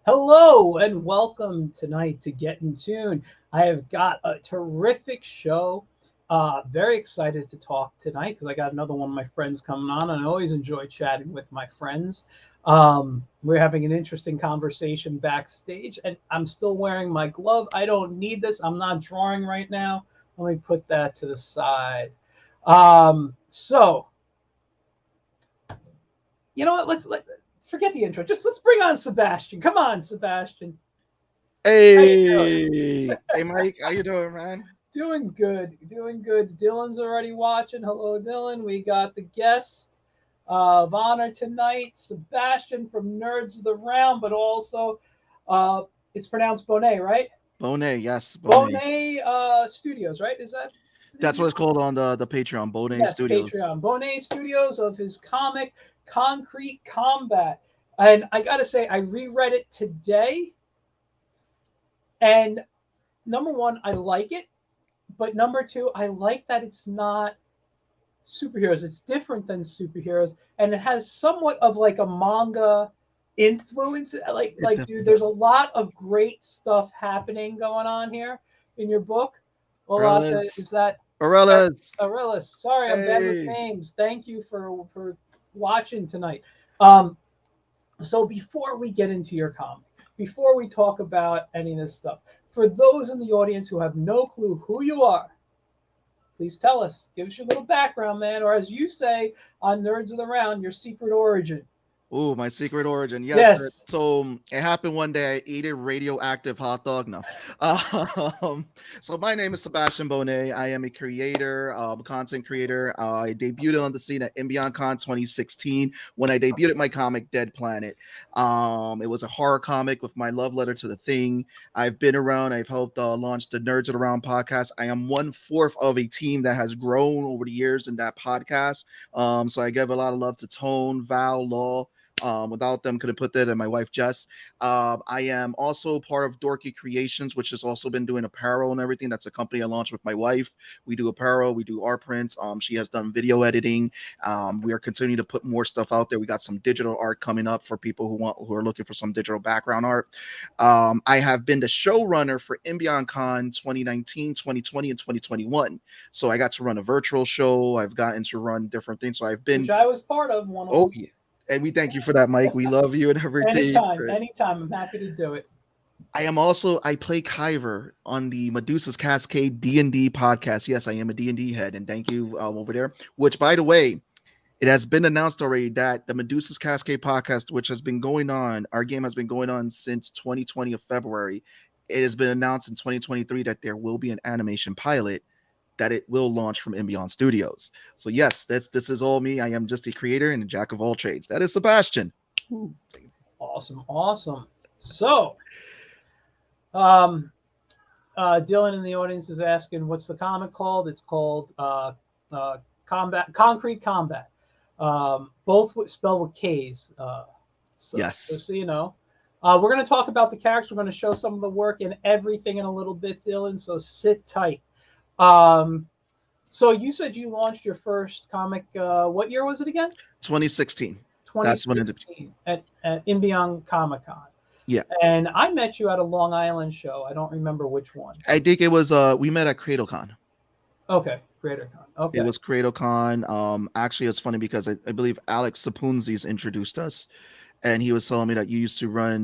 Hello and welcome tonight to Get in Tune. I have got a terrific show. Very excited to talk tonight because I got another one of my friends coming on, and I always enjoy chatting with my friends. We're having an interesting conversation backstage, and I'm still wearing my glove. I don't need this. I'm not drawing right now. Let me put that to the side. So you know what? Let forget the intro. Just let's bring on Sebastian. Come on, Sebastian. How you doing? Hey, Mike, how you doing, man? Doing good, doing good. Dylan's already watching. Hello, Dylan. We got the guest of honor tonight, Sebastian from Nerds of the Round, but also uh, it's pronounced Bonet, right? Bonet, yes, Bonet. Bonet Studios, right? Is that the name of That's your what it's company? called on the Patreon, Bonet Yes, Studios. Patreon. Bonet Studios of his comic Concrete Combat. And I got to say, I reread it today. And number one, I like it. But number two, I like that it's not superheroes. It's different than superheroes, and it has somewhat of like a manga influence. It Dude, definitely there's a does. lot of great stuff happening going on here in your book. Olata, Morales, is that Morales. Aurelis? Sorry, I'm bad with Hey, names. Thank you for watching tonight. Um, so before we get into your comic, before we talk about any of this stuff, for those in the audience who have no clue who you are, please tell us. Give us your little background, man, or as you say on Nerds of the Round, your secret origin. oh, my secret origin. Yes. Yes. So it happened one day. I ate a radioactive hot dog. No. Um, so my name is Sebastian Bonet. I am a creator, content creator. I debuted on the scene at Con 2016 when I debuted my comic Dead Planet. It was a horror comic with my love letter to the Thing. I've been around. I've helped launch the Nerds of the Round podcast. I am 1/4 of a team that has grown over the years in that podcast. So I give a lot of love to Tone, Val, Law. Without them, could have put that, and my wife Jess. I am also part of Dorky Creations, which has also been doing apparel and everything. That's a company I launched with my wife. We do apparel, we do art prints. She has done video editing. We are continuing to put more stuff out there. We got some digital art coming up for people who are looking for some digital background art. I have been the showrunner for Con 2019, 2020, and 2021. So I got to run a virtual show. I've gotten to run different things. So I've Which been, I was part of, one of oh them. yeah, and we thank you for that, Mike. We love you and everything. Anytime, anytime. I'm happy to do it. I play Kyver on the Medusa's Cascade D&D podcast. Yes, I am a D&D head, and thank you over there. Which, by the way, it has been announced already that the Medusa's Cascade podcast, which has been going on, our game has been going on since 2020 of February. It has been announced in 2023 that there will be an animation pilot that it will launch from Imbion Studios. So yes, this is all me. I am just a creator and a jack of all trades. That is Sebastian. Ooh. Awesome, awesome. So, um, Dylan in the audience is asking, what's the comic called? It's called Concrete Combat. Both spelled with K's. So Yes. just so you know. We're going to talk about the characters. We're going to show some of the work and everything in a little bit, Dylan. So sit tight. Um, so you said you launched your first comic. What year was it again? 2016. That's when it. 2016 at Imbion Comic Con. Yeah. And I met you at a Long Island show. I don't remember which one. I think it was we met at CradleCon. Okay, Greater Con. It Okay. was CradleCon. Actually it's funny because I believe Alex Sapunzis introduced us, and he was telling me that you used to run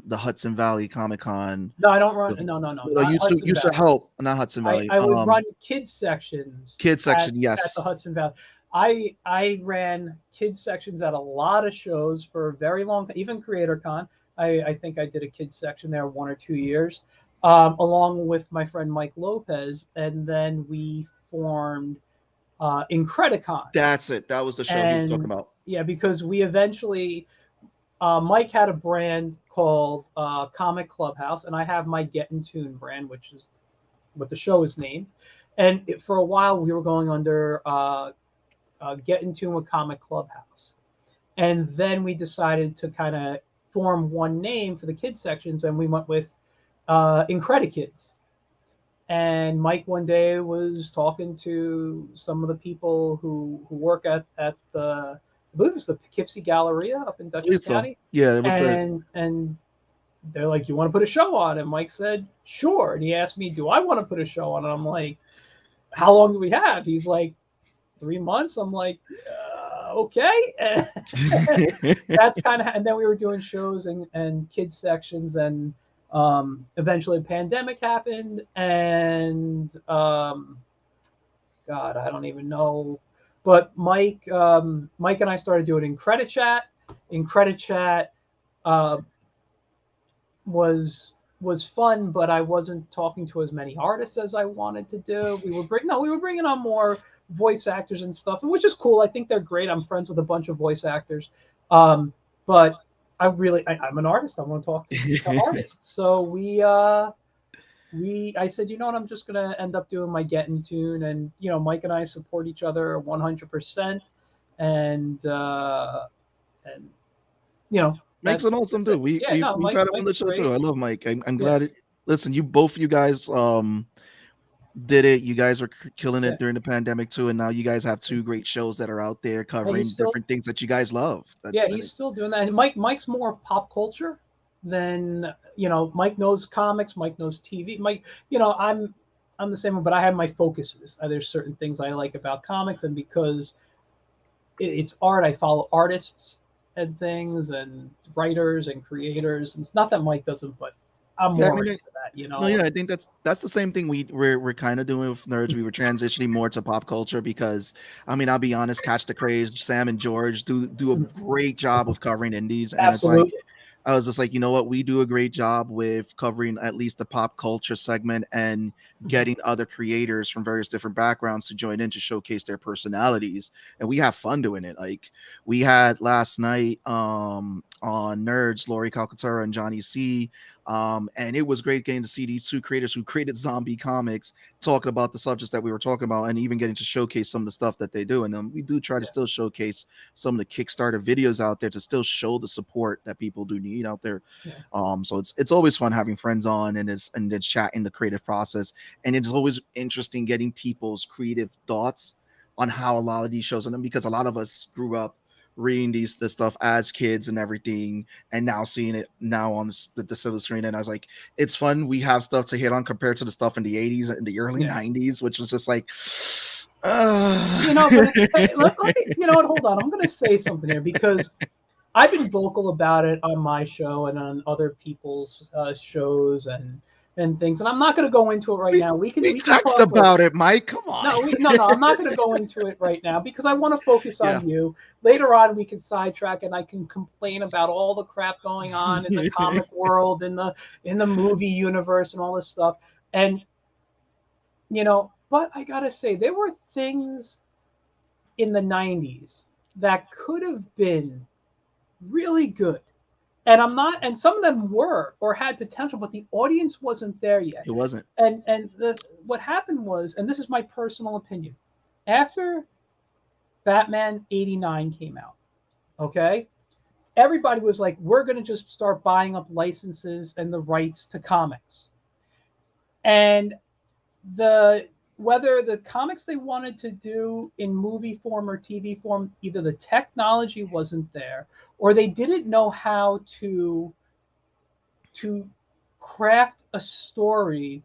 the Hudson Valley Comic Con. No, I don't run. No, no, no, No, not Hudson used to Valley. help, not Hudson Valley. I would run kids sections Kids at section, the yes. Hudson Valley. I ran kids sections at a lot of shows for a very long time, even Creator Con. I think I did a kids section there 1 or 2 years, along with my friend Mike Lopez, and then we formed Incredicon. That's it. That was the show he was talking And about. yeah, because we eventually Mike had a brand called Comic Clubhouse, and I have my Get in Tune brand, which is what the show is named. And for a while, we were going under Get in Tune with Comic Clubhouse. And then we decided to kind of form one name for the kids sections, and we went with Incredikids. And Mike one day was talking to some of the people who work at the, I believe it was the Poughkeepsie Galleria up in I Dutchess believe so. County, Yeah, it was the and they're like, "You want to put a show on?" And Mike said, "Sure." And he asked me, "Do I want to put a show on?" And I'm like, "How long do we have?" He's like, "3 months." I'm like, "Okay." And that's kind of, and then we were doing shows and kids sections, and eventually a pandemic happened, and God, I don't even know. But Mike and I started doing it in Credit Chat. In Credit Chat, uh, was fun, but I wasn't talking to as many artists as I wanted to do. We were bringing on more voice actors and stuff, which is cool. I think they're great. I'm friends with a bunch of voice actors, but I'm an artist. I want to talk to artists. So I said, you know what, I'm just gonna end up doing my Get in Tune, and Mike and I support each other 100%, and and Mike's an awesome that's dude. it. Yeah, no, We've had him on the Mike's show too. great. I love Mike. I'm Yeah, glad. Listen, you guys did it. You guys were killing yeah. it during the pandemic too, and now you guys have two great shows that are out there And he's covering still, different things that you guys love. yeah, That's and he's it. still doing that. And Mike's more pop culture than Mike knows comics. Mike knows TV. Mike, I'm the same one, but I have my focuses. There's certain things I like about comics, and because it's art, I follow artists and things, and writers and creators. And it's not that Mike doesn't, but I'm Yeah, I more mean, into that. no, yeah, I think that's the same thing we're kind of doing with nerds. We were transitioning more to pop culture because I mean, I'll be honest, Catch the Craze, Sam and George do a great job of covering indies, and it's like Absolutely. I was just like, you know what? We do a great job with covering at least the pop culture segment and getting other creators from various different backgrounds to join in to showcase their personalities. And we have fun doing it. Like we had last night on Nerds, Lori Calcaterra and Johnny C. And it was great getting to see these two creators who created zombie comics talking about the subjects that we were talking about and even getting to showcase some of the stuff that they do. And we do try to Yeah. still showcase some of the Kickstarter videos out there to still show the support that people do need out there. Yeah. So it's always fun having friends on and it's chatting the creative process, and it's always interesting getting people's creative thoughts on how a lot of these shows, and then because a lot of us grew up reading this stuff as kids and everything, and now seeing it now on the silver screen, and I was like, it's fun. We have stuff to hit on compared to the stuff in the 80s and the early Yeah. 90s, which was just like But it's, let me, what, hold on. I'm going to say something here because I've been vocal about it on my show and on other people's shows and things, and I'm not going to go into it right we, now. we We can text talk later. about it, Mike. Come on. No, I'm not going to go into it right now because I want to focus Yeah. on you. Later on, we can sidetrack and I can complain about all the crap going on in the comic world, in the movie universe, and all this stuff. And but I gotta say, there were things in the '90s that could have been really good. And I'm not, and some of them were or had potential, but the audience wasn't there yet. It wasn't. And what happened was, and this is my personal opinion, after Batman '89 came out, okay, everybody was like, we're going to just start buying up licenses and the rights to comics, and the whether the comics they wanted to do in movie form or TV form, either the technology wasn't there or they didn't know how to craft a story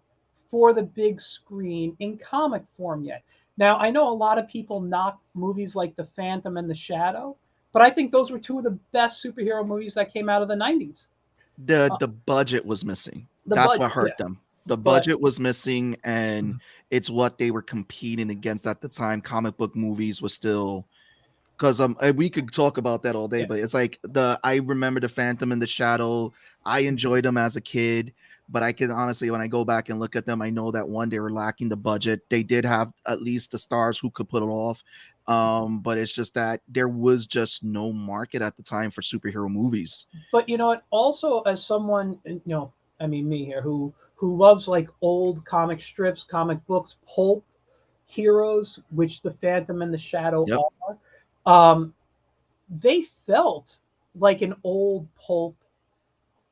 for the big screen in comic form yet. Now, I know a lot of people knock movies like The Phantom and The Shadow, but I think those were two of the best superhero movies that came out of the '90s. The budget was missing. The That's what budget, yeah, hurt them. The but budget was missing, and it's what they were competing against at the time. Comic book movies was still because we could talk about that all day, yeah, but it's like I remember the Phantom and the Shadow. I enjoyed them as a kid, but I can honestly, when I go back and look at them, I know that one, they were lacking the budget. They did have at least the stars who could put it off, but it's just that there was just no market at the time for superhero movies. but what? Also, as someone, I mean, me here, who loves like old comic strips, comic books, pulp heroes, which the Phantom and the Shadow Yep. are, they felt like an old pulp,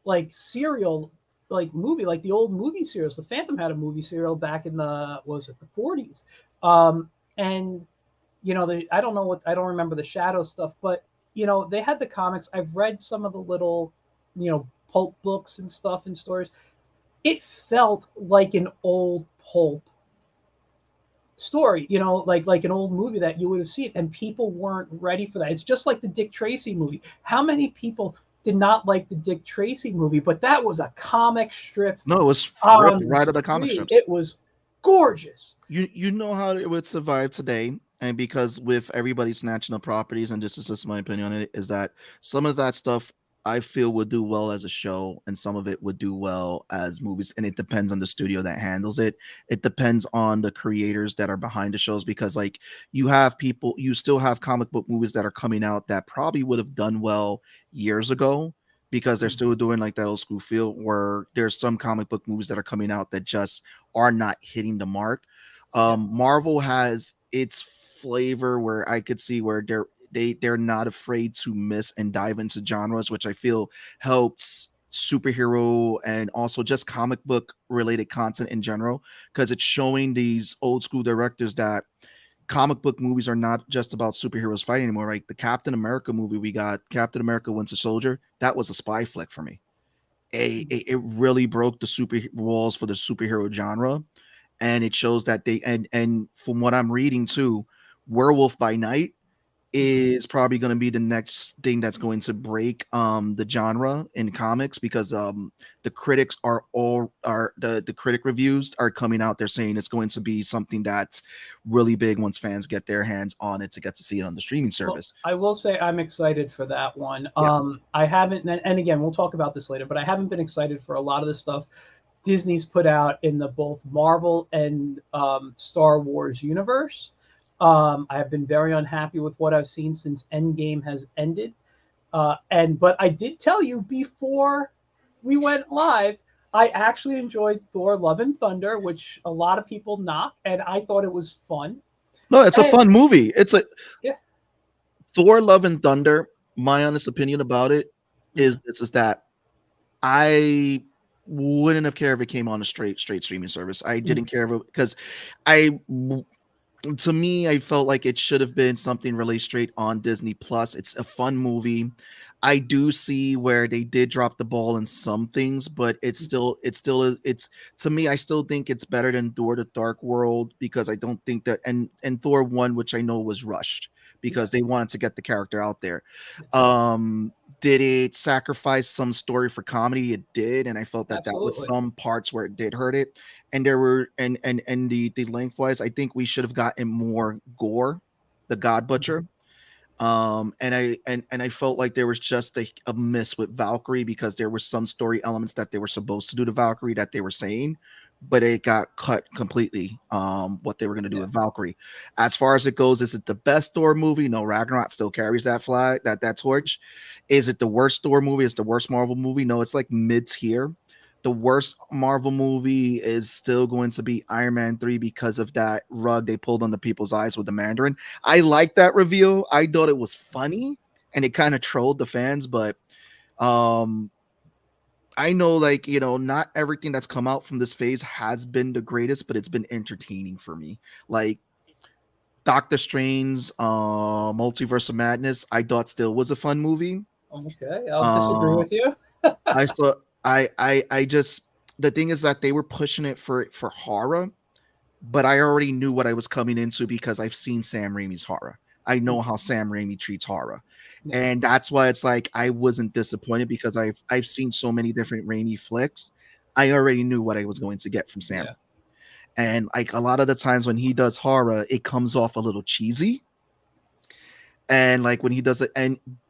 like serial, like movie, like the old movie serials. The Phantom had a movie serial back in the 40s, and I don't know what, I don't remember the Shadow stuff, but they had the comics. I've read some of the little, pulp books and stuff and stories. It felt like an old pulp story, like an old movie that you would have seen, and people weren't ready for that. It's just like the Dick Tracy movie. How many people did not like the Dick Tracy movie? But that was a comic strip No, it was ripped on the right out of the comic screen. strips. It was gorgeous. You know how it would survive today, and because with everybody snatching up properties, and this is just my opinion on it, is that some of that stuff I feel would do well as a show, and some of it would do well as movies, and it depends on the studio that handles it. It depends on the creators that are behind the shows, because like you still have comic book movies that are coming out that probably would have done well years ago, because they're still doing like that old school feel, where there's some comic book movies that are coming out that just are not hitting the mark. Yeah. Marvel has its flavor where I could see where they're not afraid to miss and dive into genres, which I feel helps superhero and also just comic book related content in general, because it's showing these old school directors that comic book movies are not just about superheroes fighting anymore. Like the Captain America movie we got, Captain America Winter Soldier, that was a spy flick for me. It really broke the super walls for the superhero genre, and it shows that and from what I'm reading too, Werewolf by Night is probably going to be the next thing that's going to break the genre in comics, because the critics are the critic reviews are coming out. They're saying it's going to be something that's really big once fans get their hands on it to get to see it on the streaming Well, service. I will say I'm excited for that one. Yeah. I haven't, and again, we'll talk about this later, but I haven't been excited for a lot of the stuff Disney's put out in the both Marvel and Star Wars universe. I have been very unhappy with what I've seen since Endgame has ended. But I did tell you before we went live, I actually enjoyed Thor: Love and Thunder, which a lot of people knock, and I thought it was fun. No, it's a And fun movie. It's a yeah, Thor: Love and Thunder. My honest opinion about it is mhm, this: is that I wouldn't have cared if it came on a straight streaming service. I mhm, didn't care if it, because I to me, I felt like it should have been something really straight on Disney Plus. It's a fun movie. I do see where they did drop the ball in some things, but it's to me, I still think it's better than Thor: The Dark World, because I don't think that, and Thor 1, which I know was rushed yeah, because they wanted to get the character out there. yeah, Um did it sacrifice some story for comedy? It did, and I felt that that was absolutely. some parts where it did hurt it. And there were and the lengthwise, I think we should have gotten more gore, the God Butcher. Mhm, And I felt like there was just a miss with Valkyrie, because there were some story elements that they were supposed to do to Valkyrie that they were saying, but it got cut completely. What they were going to do yeah, with Valkyrie. As far as it goes, is it the best Thor movie? No, Ragnarok still carries that flag, that torch. Is it the worst Thor movie? Is the worst Marvel movie? No, it's like mid tier. The worst Marvel movie is still going to be Iron Man 3, because of that rug they pulled on the people's eyes with the Mandarin. I like that reveal. I thought it was funny, and it kind of trolled the fans, but um I know, like, not everything that's come out from this phase has been the greatest, but it's been entertaining for me. Like Doctor Strange's Multiverse of Madness, I thought still was a fun movie. okay, I'll disagree Uh with you. I saw I just the thing is that they were pushing it for horror, but I already knew what I was coming into because I've seen Sam Raimi's horror. I know how Sam Raimi treats horror. Yeah, And that's why it's like I wasn't disappointed, because I've seen so many different Raimi flicks. I already knew what I was going to get from Sam. yeah, And like a lot of the times when he does horror, it comes off a little cheesy. And like when he does it,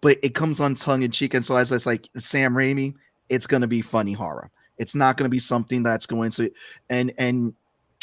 but it comes on tongue in cheek. And so as it's like Sam Raimi, it's gonna be funny horror. It's not gonna be something that's going to and and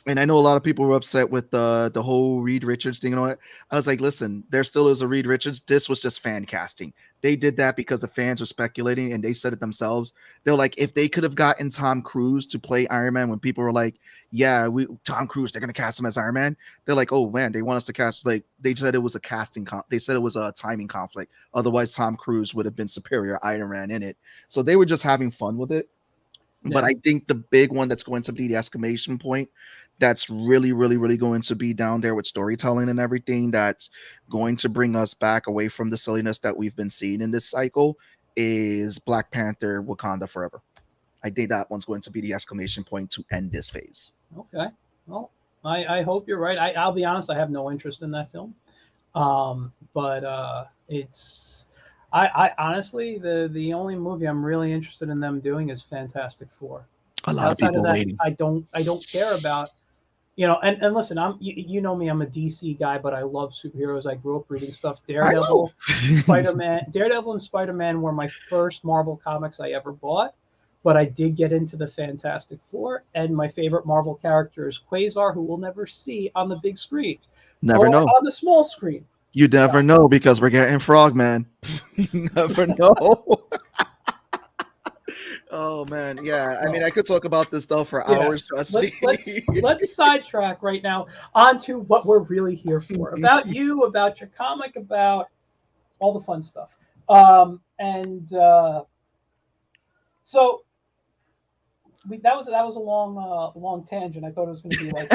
and I know a lot of people were upset with the whole Reed Richards thing and all that. I was like, listen, there still is a Reed Richards. This was just fan casting. They did that because the fans were speculating, and they said it themselves. They're like, if they could have gotten Tom Cruise to play Iron Man, when people were like, yeah, Tom Cruise, they're gonna cast him as Iron Man. They're like, oh man, they want us to cast, like, they said it was a they said it was a timing conflict. Otherwise, Tom Cruise would have been superior Iron Man in it. So they were just having fun with it. But yeah, I think the big one that's going to be the exclamation point, that's really, really, really going to be down there with storytelling and everything, that's going to bring us back away from the silliness that we've been seeing in this cycle, is Black Panther Wakanda Forever. I think that one's going to be the exclamation point to end this phase. Okay. Well, I hope you're right. I'll be honest, I have no interest in that film. But it's I honestly the only movie I'm really interested in them doing is Fantastic Four. A lot of Outside of people that, waiting. I don't care about and listen, you know me, I'm a DC guy, but I love superheroes. I grew up reading stuff. I know. Daredevil and Spider-Man were my first Marvel comics I ever bought. But I did get into the Fantastic Four, and my favorite Marvel character is Quasar, who we'll never see on the big screen Never or know. on the small screen. You never know because we're getting Frogman. You never know. Oh man, yeah. I mean, I could talk about this stuff for Yeah. hours. Trust me. Let's sidetrack right now onto what we're really here for. About you, about your comic, about all the fun stuff. So that was a long tangent. I thought it was going to be like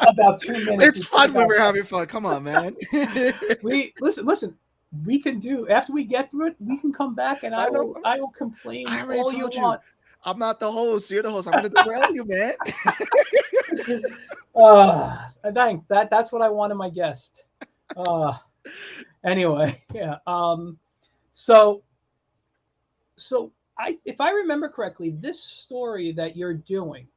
about 2 minutes. It's fun when we're having fun. Come on, man. We listen. We can do after we get through it. We can come back and I will complain I already all you told you. want. I'm not the host. You're the host. I'm gonna derail you, man. That's what I want in my guest. Anyway, yeah. So if I remember correctly, this story that you're doing,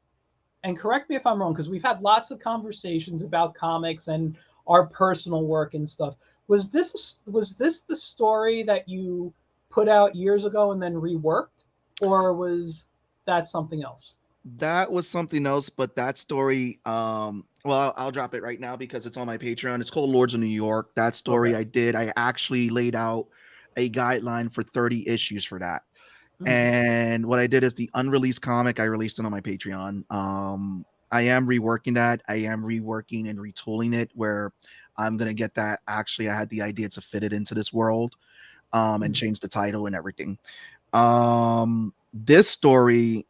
and correct me if I'm wrong, because we've had lots of conversations about comics and our personal work and stuff. Was this the story that you put out years ago and then reworked, or was that something else? That was something else, but that story, well, I'll drop it right now because it's on my Patreon. It's called Lords of New York. That story Okay. I actually laid out a guideline for 30 issues for that. Mhm. And what I did is the unreleased comic, I released it on my Patreon. I am reworking that. I am reworking and retooling it where I'm gonna get that. Actually, I had the idea to fit it into this world, and change the title and everything. This story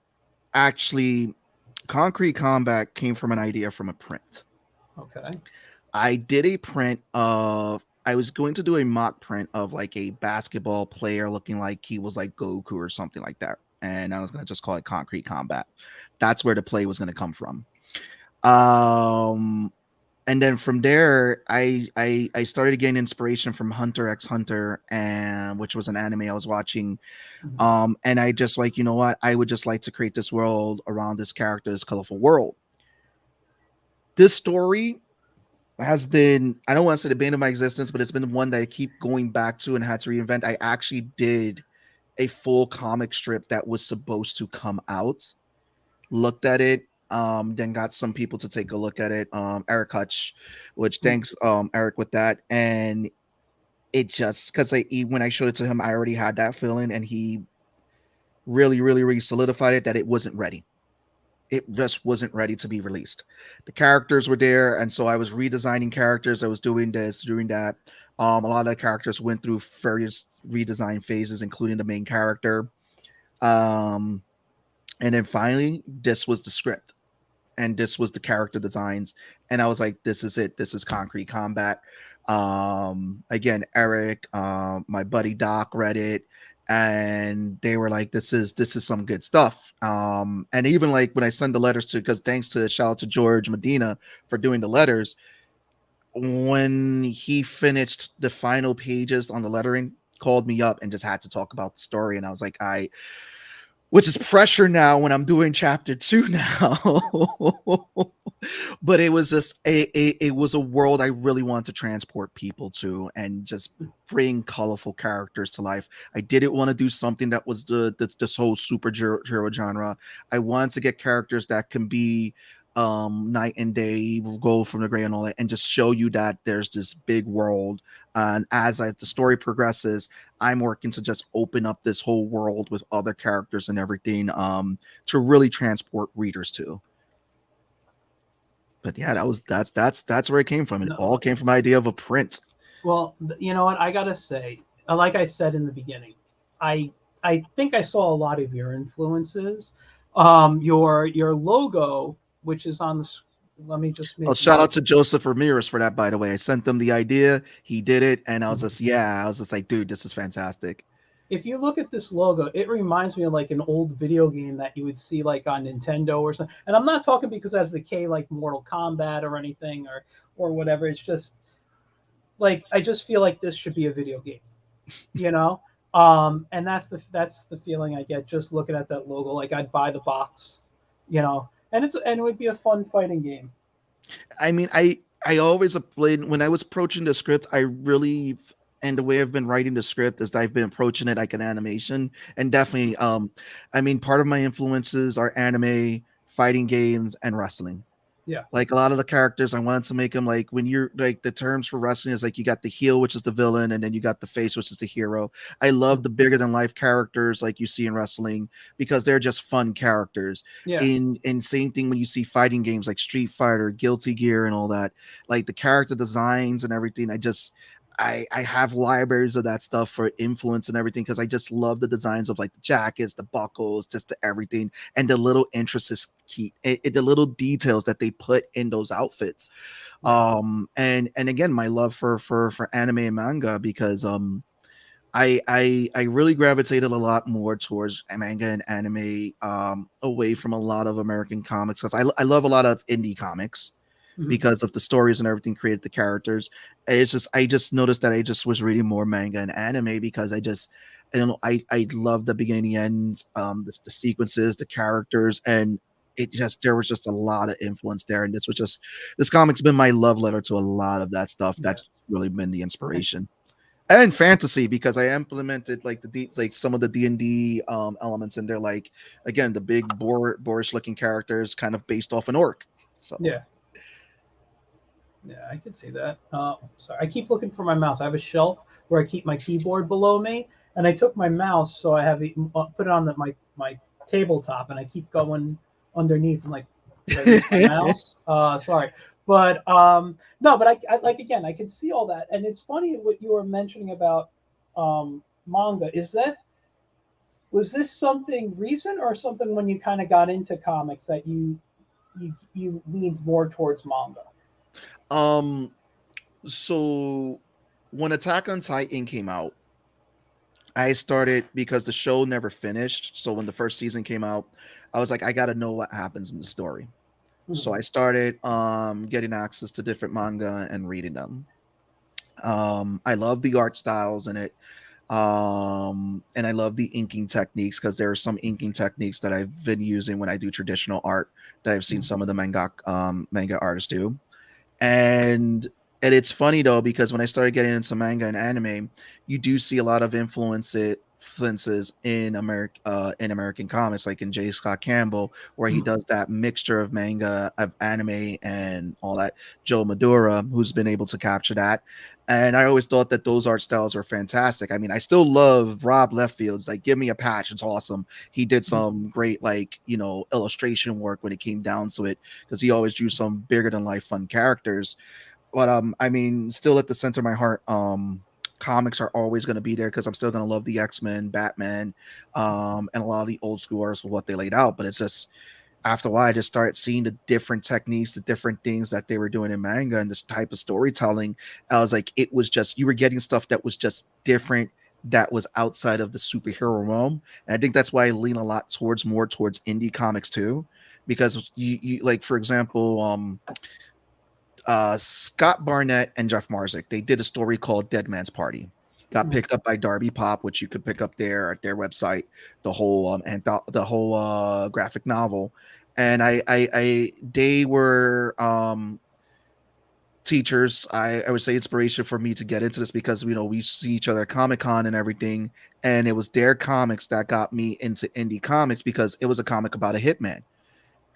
actually, Concrete Combat came from an idea from a print. Okay. I did a print of I was going to do a mock print of like a basketball player looking like he was like Goku or something like that. And I was gonna just call it Concrete Combat. That's where the play was gonna come from. And then from there, I started to gain inspiration from Hunter x Hunter, and which was an anime I was watching. And I just like, you know what? I would just like to create this world around this character's colorful world. This story has been, I don't want to say the bane of my existence, but it's been one that I keep going back to and had to reinvent. I actually did a full comic strip that was supposed to come out, looked at it, then got some people to take a look at it. Eric Hutch, which thanks Eric with that. And it just because when I showed it to him, I already had that feeling, and he really solidified it that it wasn't ready. It just wasn't ready to be released. The characters were there, and so I was redesigning characters. I was doing this, doing that. A lot of the characters went through various redesign phases, including the main character. And then finally, this was the script, and this was the character designs, and I was like, "This is it. This is Concrete Combat." Again, Eric, my buddy Doc read it, and they were like, this is some good stuff. And even like when I send the letters to, because thanks to shout out to George Medina for doing the letters, when he finished the final pages on the lettering, called me up and just had to talk about the story. And I was like, which is pressure now when I'm doing chapter 2 now. But it was just it was a world I really wanted to transport people to and just bring colorful characters to life. I didn't want to do something that was this whole superhero genre. I wanted to get characters that can be night and day, go from the gray and all that, and just show you that there's this big world. And as the story progresses, I'm working to just open up this whole world with other characters and everything, to really transport readers to. But yeah, that's where it came from. It all came from the idea of a print. Well, you know what? I gotta say, like I said in the beginning, I think I saw a lot of your influences. Your logo, which is on the. Let me just make. Shout out to Joseph Ramirez for that, by the way. I sent them the idea, he did it, and I was just like, dude, this is fantastic. if you look at this logo, it reminds me of like an old video game that you would see like on Nintendo or something. And I'm not talking because it has the K like Mortal Kombat or anything or whatever. It's just like I just feel like this should be a video game, you know. And that's the feeling I get just looking at that logo. Like I'd buy the box, you know, and it would be a fun fighting game. I mean, I always played when I was approaching the script. I really and the way I've been writing the script is that I've been approaching it like an animation, and definitely, I mean, part of my influences are anime, fighting games, and wrestling. Yeah. Like a lot of the characters, I wanted to make them like when you're like the terms for wrestling is like you got the heel, which is the villain, and then you got the face, which is the hero. I love the bigger than life characters like you see in wrestling because they're just fun characters. Yeah. In same thing when you see fighting games like Street Fighter, Guilty Gear, and all that, like the character designs and everything. I have libraries of that stuff for influence and everything because I just love the designs of like the jackets, the buckles, just the everything, and the little interests the little details that they put in those outfits. Yeah. And again, my love for anime and manga because I really gravitated a lot more towards manga and anime away from a lot of American comics because I love a lot of indie comics Mhm. because of the stories and everything created the characters. It's just I just noticed that I just was reading more manga and anime because I don't know I love the beginning and ends, the sequences, the characters, and it just there was just a lot of influence there. And this comic's been my love letter to a lot of that stuff. Yeah. That's really been the And inspiration. And fantasy because I implemented like like some of the D&D elements in there, like again the big boorish looking characters kind of based off an orc. So yeah. Yeah, I can see that. Sorry, I keep looking for my mouse. I have a shelf where I keep my keyboard below me, and I took my mouse, so I have it, put it on my tabletop, and I keep going underneath. And like, did I lose my mouse? Sorry, but no, but I like again, I can see all that, and it's funny what you were mentioning about manga. Was this something recent or something when you kind of got into comics that you leaned more towards manga? um so when Attack on Titan came out, I started because the show never finished. So when the first season came out, I was like, I gotta know what happens in the story. So Mhm. I started getting access to different manga and reading them. I love the art styles in it. And I love the inking techniques because there are some inking techniques that I've been using when I do traditional art that I've seen Mhm. some of the manga artists do. And it's funny though because when I started getting into manga and anime, you do see a lot of influences in American comics, like in J. Scott Campbell, where he Mhm. does that mixture of manga, of anime, and all that. Joe Madura, who's been able to capture that, and I always thought that those art styles are fantastic. I mean, I still love Rob Leftfield's like "Give Me a Patch." It's awesome. He did Mhm. some great like illustration work when it came down to it because he always drew some bigger than life fun characters. But I mean, still at the center of my heart, comics are always going to be there because I'm still going to love the X-Men, Batman, and a lot of the old school artists for what they laid out. But it's just after a while, I just started seeing the different techniques, the different things that they were doing in manga and this type of storytelling. I was like, it was just you were getting stuff that was just different, that was outside of the superhero realm. And I think that's why I lean a lot towards more towards indie comics too, because you like for example, Scott Barnett and Jeff Marzik, they did a story called Dead Man's Party. Got Mhm. picked up by Darby Pop, which you could pick up there at their website. The whole the whole graphic novel, and they were teachers. I would say inspiration for me to get into this because we see each other at Comic Con and everything, and it was their comics that got me into indie comics because it was a comic about a hitman.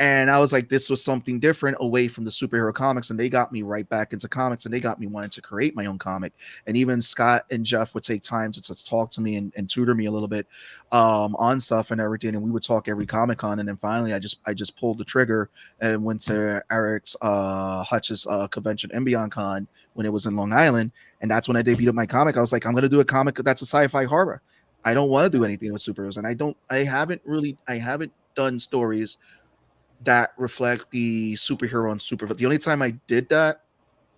And I was like, this was something different away from the superhero comics. And they got me right back into comics and they got me wanting to create my own comic. And even Scott and Jeff would take time to talk to me and tutor me a little bit on stuff and everything. And we would talk every Comic Con. And then finally I just pulled the trigger and went to Eric's Hutch's convention, Embyon Con, when it was in Long Island. And that's when I debuted my comic. I was like, I'm gonna do a comic that's a sci-fi horror. I don't want to do anything with superheroes. And I haven't done stories that reflect the superhero and super. The only time I did that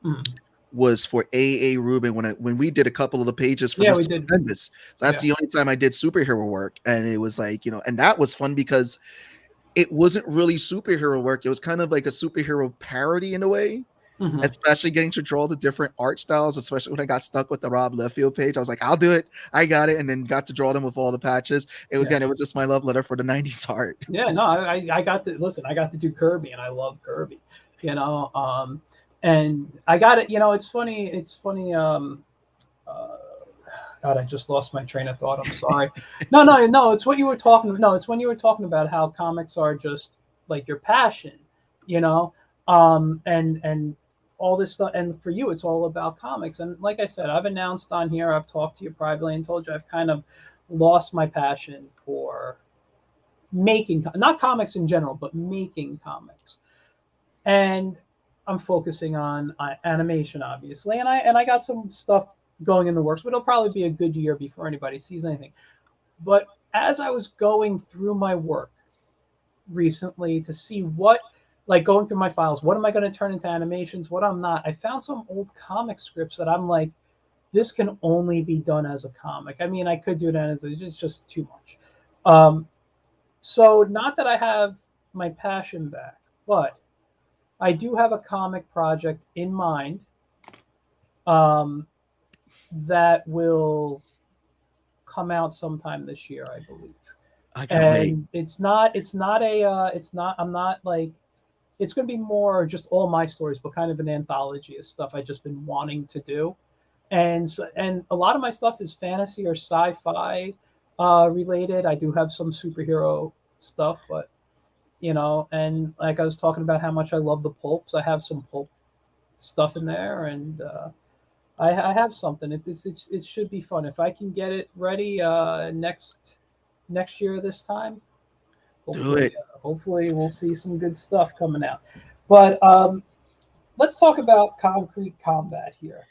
Mhm. was for A. Rubin when we did a couple of the pages for Yeah, we Mr. did. Tremendous. So that's Yeah. the only time I did superhero work, and it was like, and that was fun because it wasn't really superhero work. It was kind of like a superhero parody in a way. Hmm. Especially getting to draw the different art styles, especially when I got stuck with the Rob Liefeld page. I was like, I'll do it. I got it. And then got to draw them with all the patches. Yeah. Again, it was just my love letter for the 90s art. Yeah, no, I got to listen. I got to do Kirby, and I love Kirby. You know, and I got it. You know, it's funny. It's funny. Uh, God, I just lost my train of thought. I'm sorry. No, no, no. It's what you were talking. No, it's when you were talking about how comics are just like your passion. You know, and all this stuff. And for you, it's all about comics. And like I said, I've announced on here. I've talked to you privately and told you I've kind of lost my passion for making, not comics in general, but making comics. And I'm focusing on animation, obviously, and I got some stuff going in the works, but it'll probably be a good year before anybody sees anything. But as I was going through my work recently to see what, like going through my files, what am I going to turn into animations, what I'm not, I found some old comic scripts that I'm like, this can only be done as a comic. I mean, I could do that as it's just too much. Um, so not that I have my passion back, but I do have a comic project in mind, um, that will come out sometime this year, I believe. I can't wait. And it's not, I'm not like, it's going to be more just all my stories, but kind of an anthology of stuff I just been wanting to do. And a lot of my stuff is fantasy or sci-fi related. I do have some superhero stuff, but and like I was talking about how much I love the pulps. I have some pulp stuff in there, and I have something. It should be fun if I can get it ready next year this time. Do it. Hopefully we'll see some good stuff coming out. But let's talk about concrete combat here.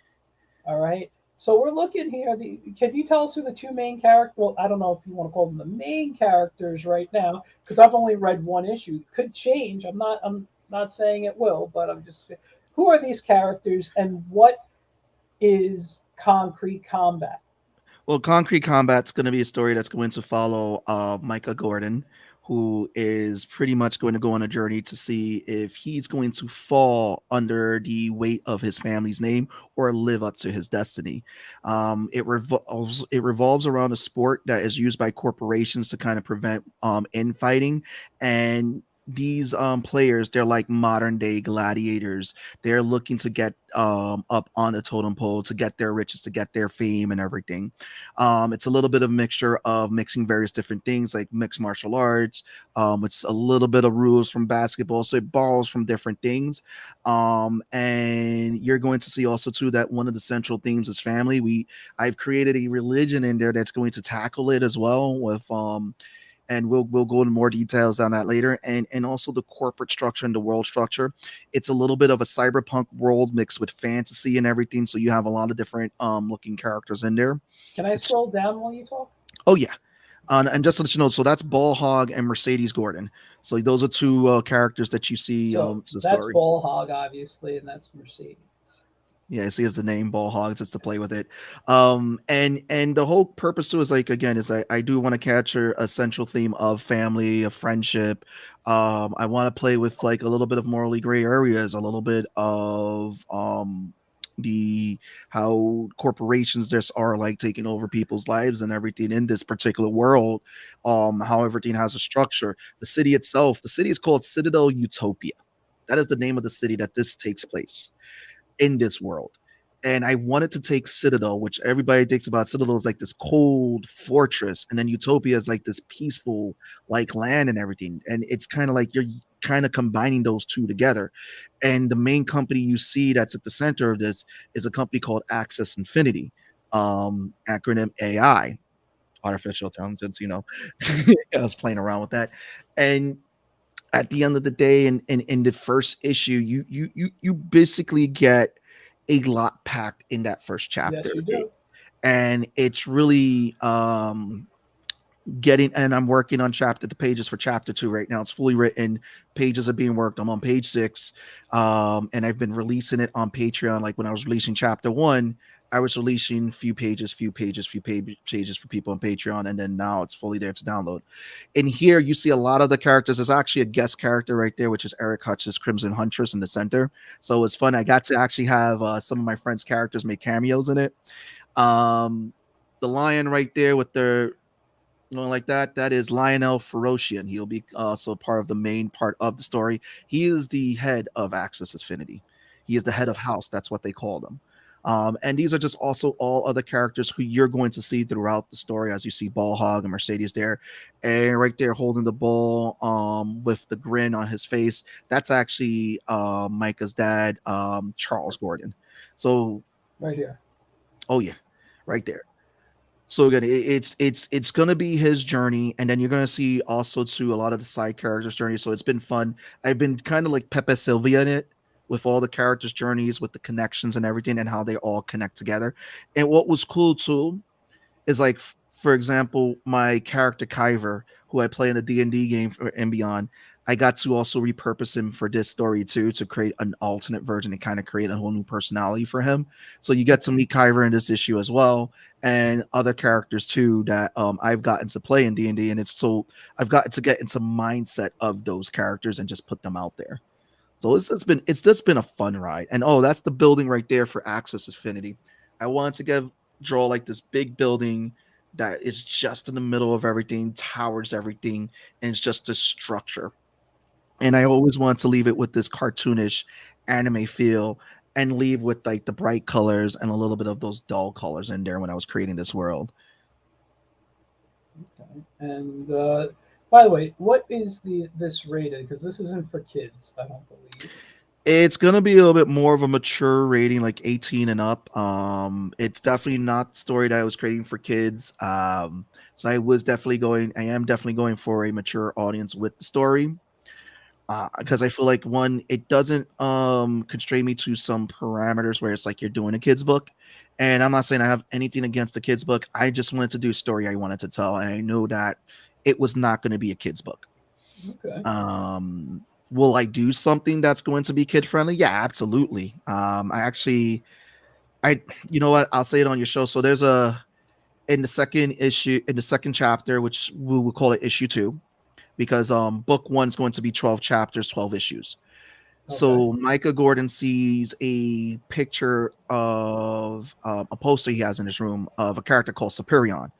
All right. So we're looking here. Can you tell us who the two main characters? Well, I don't know if you want to call them the main characters right now, because I've only read one issue. It could change. I'm not saying it will, but I'm just. Who are these characters, and what is concrete combat? Well, Concrete Combat's going to be a story that's going to follow Micah Gordon, who is pretty much going to go on a journey to see if he's going to fall under the weight of his family's name or live up to his destiny. It revolves around a sport that is used by corporations to kind of prevent infighting, and these players, they're like modern day gladiators. They're looking to get up on a totem pole, to get their riches, to get their fame and everything. It's a little bit of mixture of mixing various different things like mixed martial arts. It's a little bit of rules from basketball, so it borrows from different things. And you're going to see also too that one of the central themes is family. I've created a religion in there that's going to tackle it as well with and we'll go into more details on that later, and also the corporate structure and the world structure. It's a little bit of a cyberpunk world mixed with fantasy and everything, so you have a lot of different looking characters in there. Can I It's scroll down while you talk? Oh yeah. And just to let you know, so that's Ball Hog and Mercedes Gordon. So those are two characters that you see So to the that's story. Ball Hog, obviously, and that's Mercedes. Yeah, so you have the name Ball Hog just to play with it. And the whole purpose too is like, again, is I do want to capture a central theme of family, of friendship. I want to play with like a little bit of morally gray areas, a little bit of the how corporations just are like taking over people's lives and everything in this particular world. How everything has a structure. The city is called Citadel Utopia. That is the name of the city that this takes place in this world. And I wanted to take Citadel, which everybody thinks about Citadel is like this cold fortress, and then Utopia is like this peaceful, like land and everything. And it's kind of like you're kind of combining those two together. And the main company you see that's at the center of this is a company called Access Infinity, acronym AI, artificial intelligence. I was playing around with that, and at the end of the day, in the first issue, you basically get a lot packed in that first chapter. Yes, you do. And it's really getting, and I'm working on chapter the pages for chapter 2 right now. It's fully written, pages are being worked. I'm on page 6. And I've been releasing it on Patreon. Like when I was releasing chapter 1, I was releasing few pages for people on Patreon, and then now it's fully there to download. In here you see a lot of the characters. There's actually a guest character right there, which is Eric Hutch's Crimson Huntress in the center. So it's fun. I got to actually have some of my friends' characters make cameos in it. um the lion right there with their going like that. That is Lionel Ferocian. He'll be also part of the main part of the story. He is the head of Axis Affinity. He is the head of House. That's what they call them. And these are just also all other characters who you're going to see throughout the story, as you see Ball Hog and Mercedes there, and right there holding the ball with the grin on his face. That's actually Micah's dad, Charles Gordon. So, Right here. oh yeah, right there. So again, it's gonna be his journey, and then you're gonna see also too a lot of the side characters' journey. So it's been fun. I've been kind of like Pepe Sylvia in it, with all the characters' journeys, with the connections and everything, and how they all connect together. And what was cool too is like, for example, my character Kyver, who I play in the D&D game for and beyond, I got to also repurpose him for this story too, to create an alternate version and kind of create a whole new personality for him. So you get to meet Kyver in this issue as well, and other characters too that I've gotten to play in D&D, and it's so I've gotten to get into mindset of those characters and just put them out there. So it's just been a fun ride. And oh, that's the building right there for Axis Affinity. I wanted to draw like this big building that is just in the middle of everything, towers everything, and it's just this structure. And I always wanted to leave it with this cartoonish anime feel, and leave with like the bright colors and a little bit of those dull colors in there when I was creating this world. Okay. And by the way, what is this rated? Because this isn't for kids, I don't believe. It's gonna be a little bit more of a mature rating, like 18 and up. It's definitely not the story that I was creating for kids. So I am definitely going for a mature audience with the story. Because I feel like, one, it doesn't constrain me to some parameters where it's like you're doing a kid's book. And I'm not saying I have anything against the kid's book. I just wanted to do a story I wanted to tell, and I know that it was not going to be a kid's book. Okay. Will I do something that's going to be kid friendly? Yeah, absolutely. I you know what? I'll say it on your show. So there's a in the second issue, in the second chapter, which we will call it issue 2, because book 1 is going to be 12 chapters, 12 issues. Okay. So Micah Gordon sees a picture of a poster he has in his room of a character called Superion.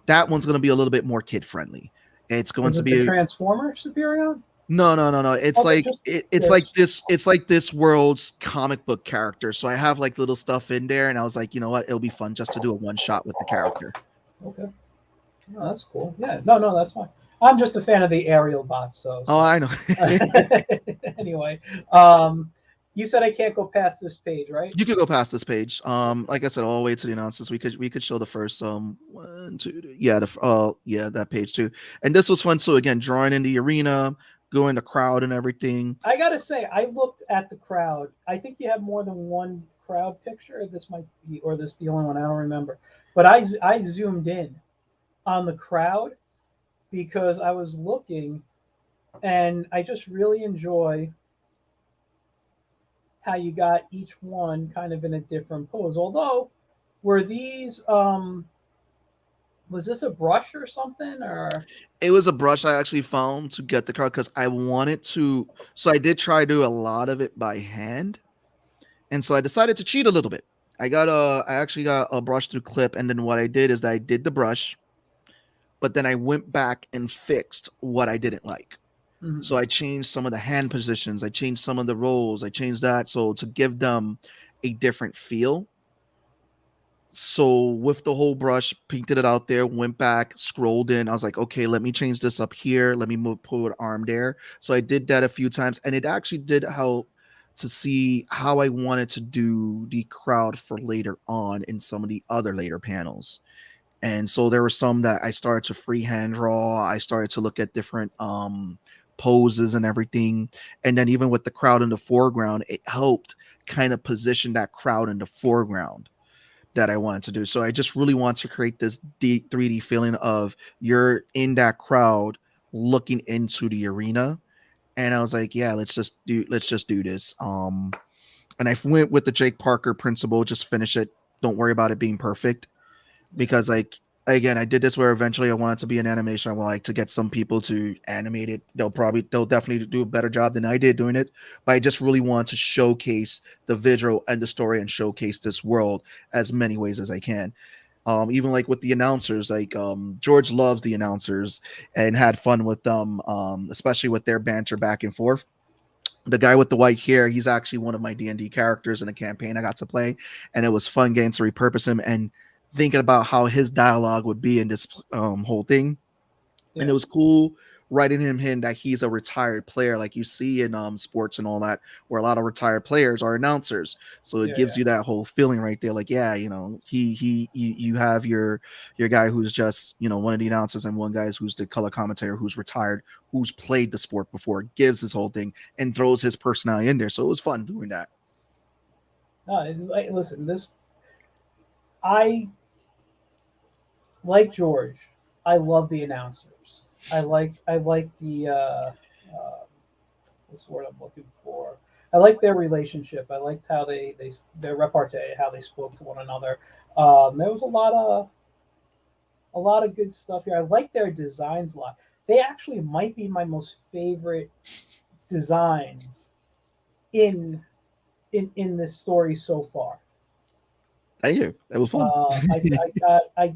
That one's going to be a little bit more kid friendly. It's going Is to it the be Transformer Superior? no, no, no, no. It's Okay, like just it's like curious. this. It's like this world's comic book character. So I have like little stuff in there, and I was like, you know what? It'll be fun just to do a one shot with the character. Okay. Oh, that's cool. Yeah. No, no, that's fine. I'm just a fan of the aerial bots, Oh, I know. anyway, um, you said I can't go past this page, right? You could go past this page. Okay. Like I said, all the way to the announcements. We could show the first one, two, yeah, yeah, that page too. And this was fun. So again, drawing in the arena, going the crowd and everything. I gotta say, I looked at the crowd. I think you have more than one crowd picture. This might be, or this the only one. I don't remember. But I zoomed in on the crowd because I was looking, and I just really enjoy how you got each one kind of in a different pose. Although, were these was this a brush or something or It was a brush I actually found to get the crowd, because I wanted to. So I did try to do a lot of it by hand, and so I decided to cheat a little bit. I actually got a brush through clip, and then what I did is that I did the brush, but then I went back and fixed what I didn't like. Mhm. So I changed some of the hand positions, I changed some of the rolls, I changed that so to give them a different feel. So with the whole brush, painted it out there, went back, scrolled in. I was like, okay, let me change this up here. Let me put an arm there. So I did that a few times, and it actually did help to see how I wanted to do the crowd for later on in some of the other later panels. And so there were some that I started to freehand draw. I started to look at different poses and everything. And then even with the crowd in the foreground, it helped kind of position that crowd in the foreground, that I wanted to do. So I just really want to create this 3D feeling of you're in that crowd looking into the arena. And I was like, yeah, let's just do this. And I went with the Jake Parker principle, just finish it. Don't worry about it being perfect. Yeah. Because like again, I did this where eventually I want it to be an animation. I would like to get some people to animate it. They'll definitely do a better job than I did doing it. But I just really want to showcase the visual and the story and showcase this world as many ways as I can. Even like with the announcers, like George loves the announcers and had fun with them, especially with their banter back and forth. The guy with the white hair, he's actually one of my D&D characters in a campaign I got to play, and it was fun getting to repurpose him and thinking about how his dialogue would be in this whole thing. And Yeah. it was cool writing him in that he's a retired player, like you see in sports and all that, where a lot of retired players are announcers. So it Yeah. gives you that whole feeling right there, like yeah, you know, you have your guy who's just one of the announcers, and one guy who's the color commentator who's retired, who's played the sport before, gives his whole thing and throws his personality in there. So it was fun doing that. No, listen, this I like George. I love the announcers. I like the what's the word I'm looking for. I like their relationship. I liked how they their repartee, how they spoke to one another. There was a lot of good stuff here. I like their designs a lot. They actually might be my most favorite designs in in this story so far. Thank you. It was fun. I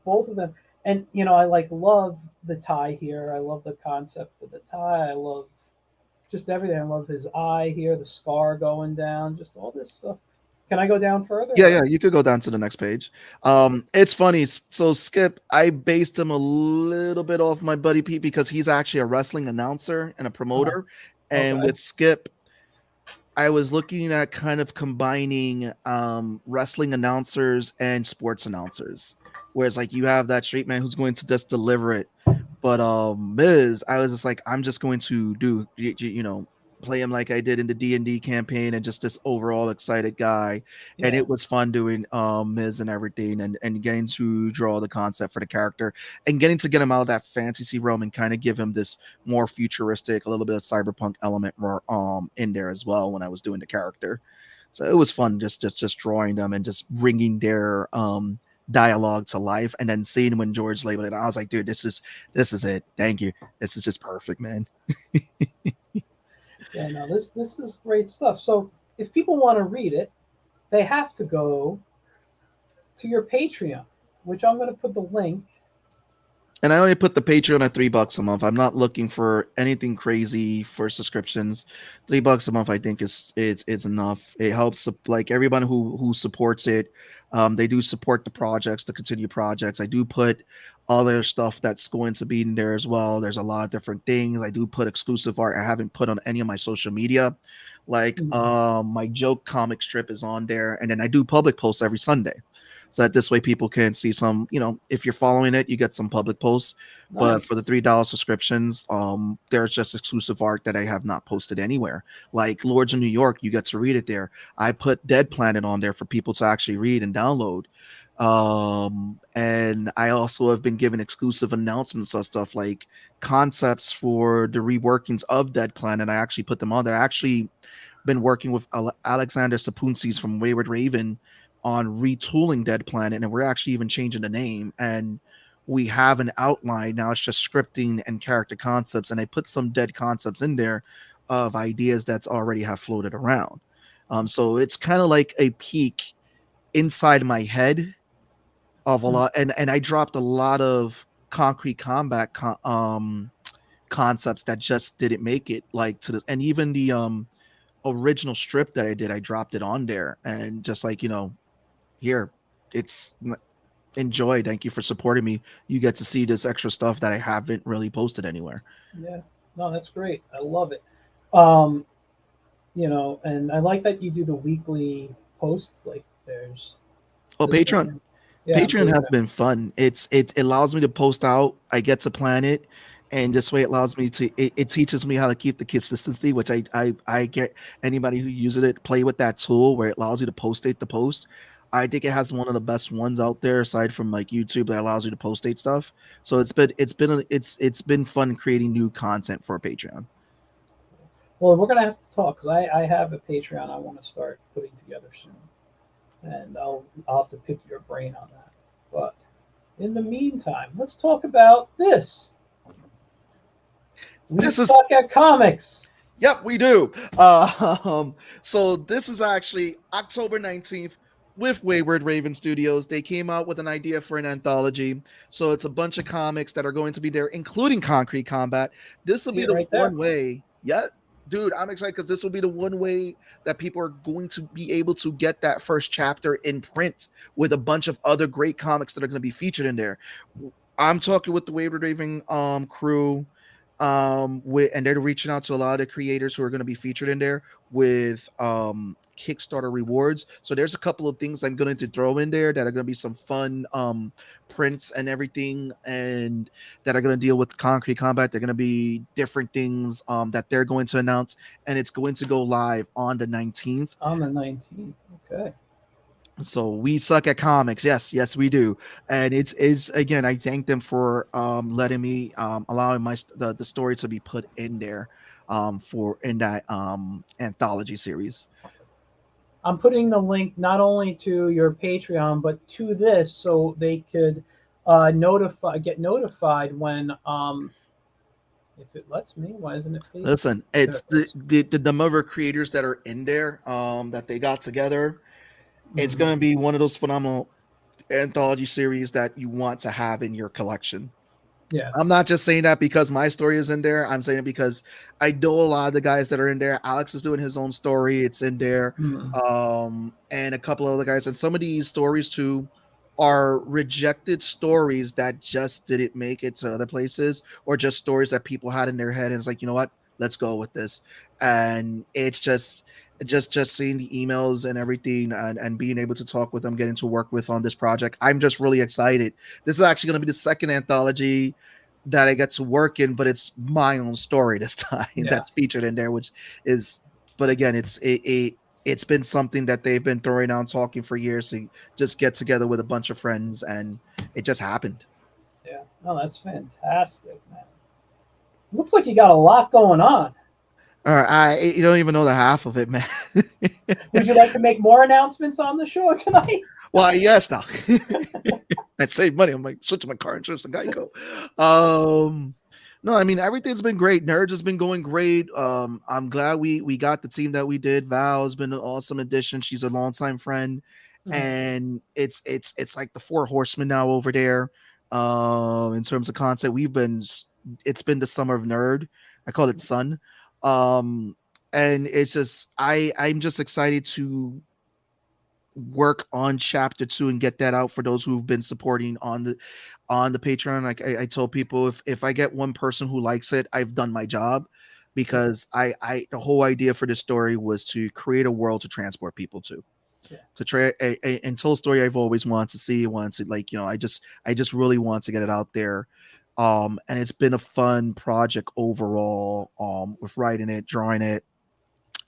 both of them, and I love the tie here. I love the concept of the tie. I love just everything. I love his eye here, the scar going down, just all this stuff. Can I go down further? Yeah, yeah, Or? you could go down to the next page. It's funny. So Skip, I based him a little bit off my buddy Pete because he's actually a wrestling announcer and a Uh-huh. promoter. And Okay. with Skip, I was looking at kind of combining wrestling announcers and sports announcers. Whereas like you have that straight man who's going to just deliver it. But Miz, I was just like, I'm just going to play him like I did in the D&D campaign and just this overall excited guy. And Yeah. it was fun doing Miz and everything and getting to draw the concept for the character and getting to get him out of that fantasy realm and kind of give him this more futuristic, a little bit of cyberpunk element more in there as well when I was doing the character. So it was fun just drawing them and just bringing their dialogue to life, and then seeing when George labeled it, I was like, dude, this is it. Thank you. This is just perfect, man. Yeah. No, this is great stuff. So if people want to read it, they have to go to your Patreon, which I'm going to put the link. And I only put the Patreon at $3 a month. I'm not looking for anything crazy for subscriptions. $3 a month, I think is enough. It helps like everyone who supports it. They do support the projects, the continued projects. I do put other stuff that's going to be in there as well. There's a lot of different things. I do put exclusive art I haven't put on any of my social media. Like Mhm. my joke comic strip is on there, and then I do public posts every Sunday so that this way people can see some, if you're following it, you get some public posts. But for the Nice. $3 subscriptions, there's just exclusive art that I have not posted anywhere. Like Lords of New York, you get to read it there. I put Dead Planet on there for people to actually read and download. And I also have been given exclusive announcements of stuff like concepts for the reworkings of Dead Planet. I actually put them on there. I actually been working with Alexander Sapunsis from Wayward Raven on retooling Dead Planet, and we're actually even changing the name. And we have an outline now. It's just scripting and character concepts, and I put some dead concepts in there of ideas that's already have floated around. So it's kind of like a peek inside my head of a Mhm. lot, and I dropped a lot of concrete combat concepts that just didn't make it like to the, and even the original strip that I did, I dropped it on there and just like, here, it's enjoy. Thank you for supporting me. You get to see this extra stuff that I haven't really posted anywhere. Yeah. No, that's great. I love it. Um, and I like that you do the weekly posts. Like there's Oh, this Patreon. one. Yeah, on Patreon has Patreon. been fun. It allows me to post out. I get to plan it, and this way it allows me to. It teaches me how to keep the consistency, which I get anybody who uses it play with that tool where it allows you to post it the post. I think it has one of the best ones out there, aside from like YouTube, that allows you to post date stuff. So it's been fun creating new content for Patreon. Well, we're gonna have to talk because I have a Patreon I want to start putting together soon, and I'll have to pick your brain on that. But in the meantime, let's talk about this. We This is suck at comics. Yep, we do. So this is actually October 19th with Wayward Raven Studios. They came out with an idea for an anthology. So it's a bunch of comics that are going to be there, including Concrete Combat. This will See be it the right there. one way. Yeah, dude, I'm excited because this will be the one way that people are going to be able to get that first chapter in print with a bunch of other great comics that are going to be featured in there. I'm talking with the Wayward Raven crew, with, and they're reaching out to a lot of the creators who are going to be featured in there with Kickstarter rewards. So there's a couple of things I'm going to throw in there that are going to be some fun prints and everything, and that are going to deal with Concrete Combat. They're going to be different things that they're going to announce, and it's going to go live on the 19th. On the 19th. Okay. So we suck at comics. Yes, we do. And it's again, I thank them for letting me allowing the story to be put in there for in that anthology series. I'm putting the link not only to your Patreon but to this so they could get notified when if it lets me. Why isn't it please? Listen, There it's it goes. the number of creators that are in there that they got together. It's Mhm. going to be one of those phenomenal anthology series that you want to have in your collection. Yeah. I'm not just saying that because my story is in there. I'm saying it because I know a lot of the guys that are in there. Alex is doing his own story. It's in there. Mhm. And a couple of other guys. And some of these stories too are rejected stories that just didn't make it to other places, or just stories that people had in their head. And it's like, you know what? Let's go with this. And it's just seeing the emails and everything, and being able to talk with them, getting to work with on this project. I'm just really excited. This is actually going to be the second anthology that I get to work in, but it's my own story this time Yeah. that's featured in there, which is, but again, it's been something that they've been throwing out, talking for years to just get together with a bunch of friends, and it just happened. Yeah. Oh, that's fantastic, man. Looks like you got a lot going on. All right, you don't even know the half of it, man. Would you like to make more announcements on the show tonight? Well, yes, now I'd save money. I'm like switching my car insurance to Geico. Um, no, I mean everything's been great. Nerds has been going great. I'm glad we got the team that we did. Val has been an awesome addition. She's a longtime friend, Mhm. and it's like the four horsemen now over there. In terms of content, it's been the summer of nerd. I call it sun. Um, and it's just I'm just excited to work on chapter two and get that out for those who've been supporting on the Patreon. Like I told people, if I get one person who likes it, I've done my job, Yeah. because I the whole idea for this story was to create a world to transport people Yeah. to try and tell a story I've always wanted to see, wanted to, like, I just really want to get it out there. And it's been a fun project overall, with writing it, drawing it,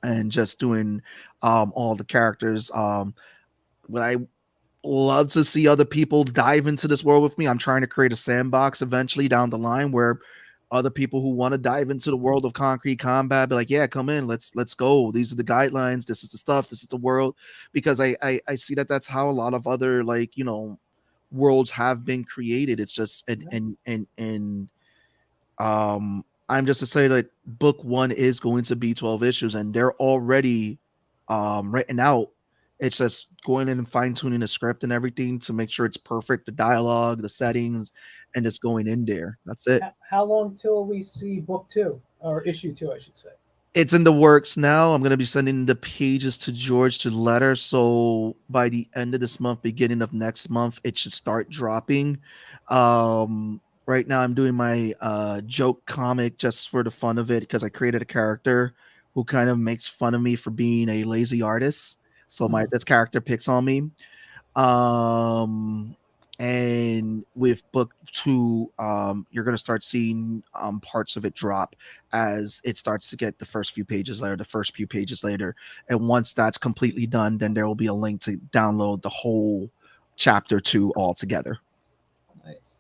and just doing all the characters. What I love to see other people dive into this world with me. I'm trying to create a sandbox eventually down the line where other people who want to dive into the world of Concrete Combat be like, yeah, come in, let's go. These are the guidelines. This is the stuff. This is the world. Because I see that that's how a lot of other, like, worlds have been created. It's just Yeah. and I'm just to say that book one is going to be 12 issues, and they're already written out. It's just going in and fine tuning the script and everything to make sure it's perfect, the dialogue, the settings, and just going in there. That's it. How long till we see book two or issue two, I should say? It's in the works now. I'm going to be sending the pages to George to letter. So by the end of this month, beginning of next month, it should start dropping. Right now, I'm doing my joke comic just for the fun of it, because I created a character who kind of makes fun of me for being a lazy artist. So Mhm. this character picks on me. Um, and with book 2, you're going to start seeing parts of it drop as it starts to get the first few pages later, and once that's completely done, then there will be a link to download the whole chapter 2 altogether. Nice.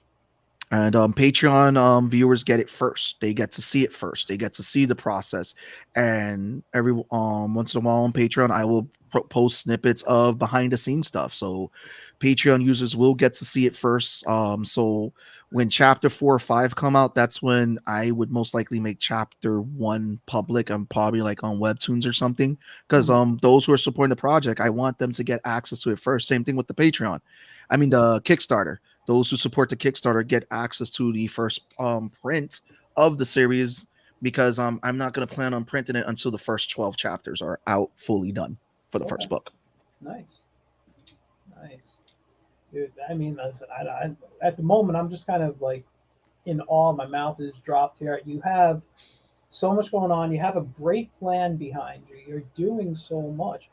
And Patreon viewers get it first. They get to see it first. They get to see the process. And every once in a while on Patreon, I will post snippets of behind the scenes stuff. So Patreon users will get to see it first. So when chapter 4 or 5 come out, that's when I would most likely make chapter 1 public. I'm probably like on Webtoons or something, because those who are supporting the project, I want them to get access to it first. Same thing with the Patreon. I mean the Kickstarter. Those who support the Kickstarter get access to the first print of the series, because I'm not going to plan on printing it until the first 12 chapters are out fully done for the first book. Nice. Nice. Dude, I mean, listen, at the moment, I'm just kind of like in awe. My mouth is dropped here. You have so much going on. You have a great plan behind you. You're doing so much.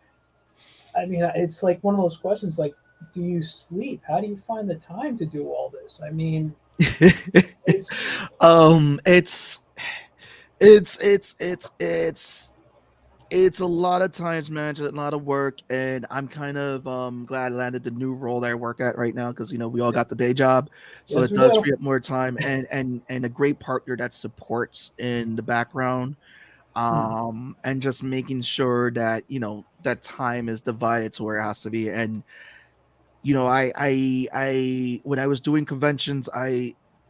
I mean, it's like one of those questions like, do you sleep? How do you find the time to do all this? I mean, it's It's it's a lot of times, man, a lot of work, and I'm kind of glad I landed the new role that I work at right now, because we all got the day job, so yes, it we does do. free up more time, and a great partner that supports in the background, and just making sure that that time is divided to where it has to be. And I when I was doing conventions,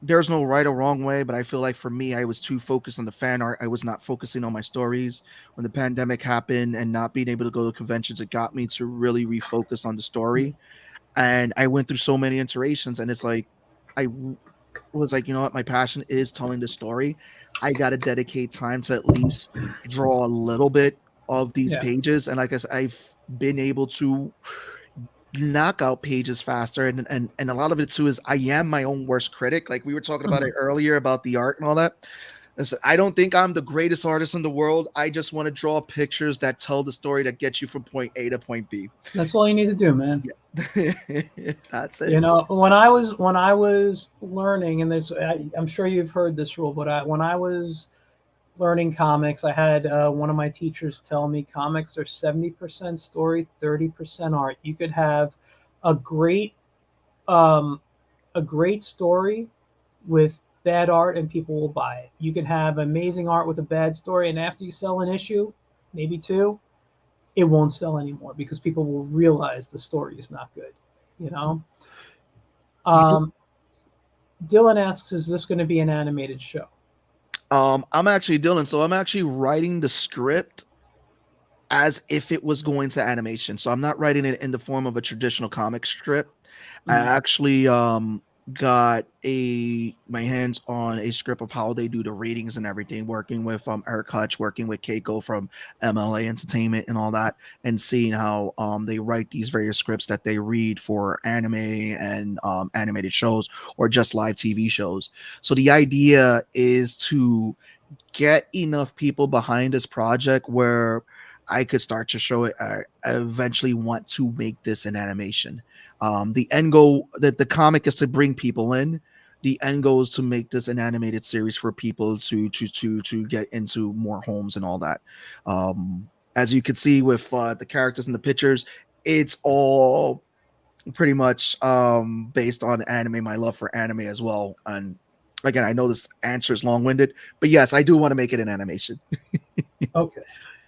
there's no right or wrong way, but I feel like for me, I was too focused on the fan art. I was not focusing on my stories. When the pandemic happened and not being able to go to conventions, it got me to really refocus on the story. And I went through so many iterations, and it's like was like, you know what, my passion is telling the story. I got to dedicate time to at least draw a little bit of these Yeah. pages. And like I said, I've been able to knock out pages faster, and a lot of it too is I am my own worst critic. Like we were talking about it earlier about the art and all that. Listen, I don't think I'm the greatest artist in the world. I just want to draw pictures that tell the story that gets you from point A to point B. That's all you need to do, man. Yeah. That's it. When I was learning, and I'm sure you've heard this rule, but when I was learning comics, I had one of my teachers tell me comics are 70% story, 30% art. You could have a great um, a great story with bad art and people will buy it. You can have amazing art with a bad story, and after you sell an issue, maybe two, it won't sell anymore because people will realize the story is not good. You know. You know, Um, Dylan asks, "Is this going to be an animated show?" I'm actually Dylan, so I'm actually writing the script as if it was going to animation. So I'm not writing it in the form of a traditional comic strip. I Mm. actually got my hands on a script of how they do the readings and everything, working with Eric Hutch, working with Keiko from MLA Entertainment and all that, and seeing how they write these various scripts that they read for anime and animated shows or just live TV shows. So the idea is to get enough people behind this project where I could start to show it. I eventually want to make this an animation. The end goal that the comic is to bring people in. The end goal is to make this an animated series for people to get into more homes and all that. As you can see with the characters and the pictures, it's all pretty much based on anime, my love for anime as well. And again, I know this answer is long-winded, but yes, I do want to make it an animation. Okay.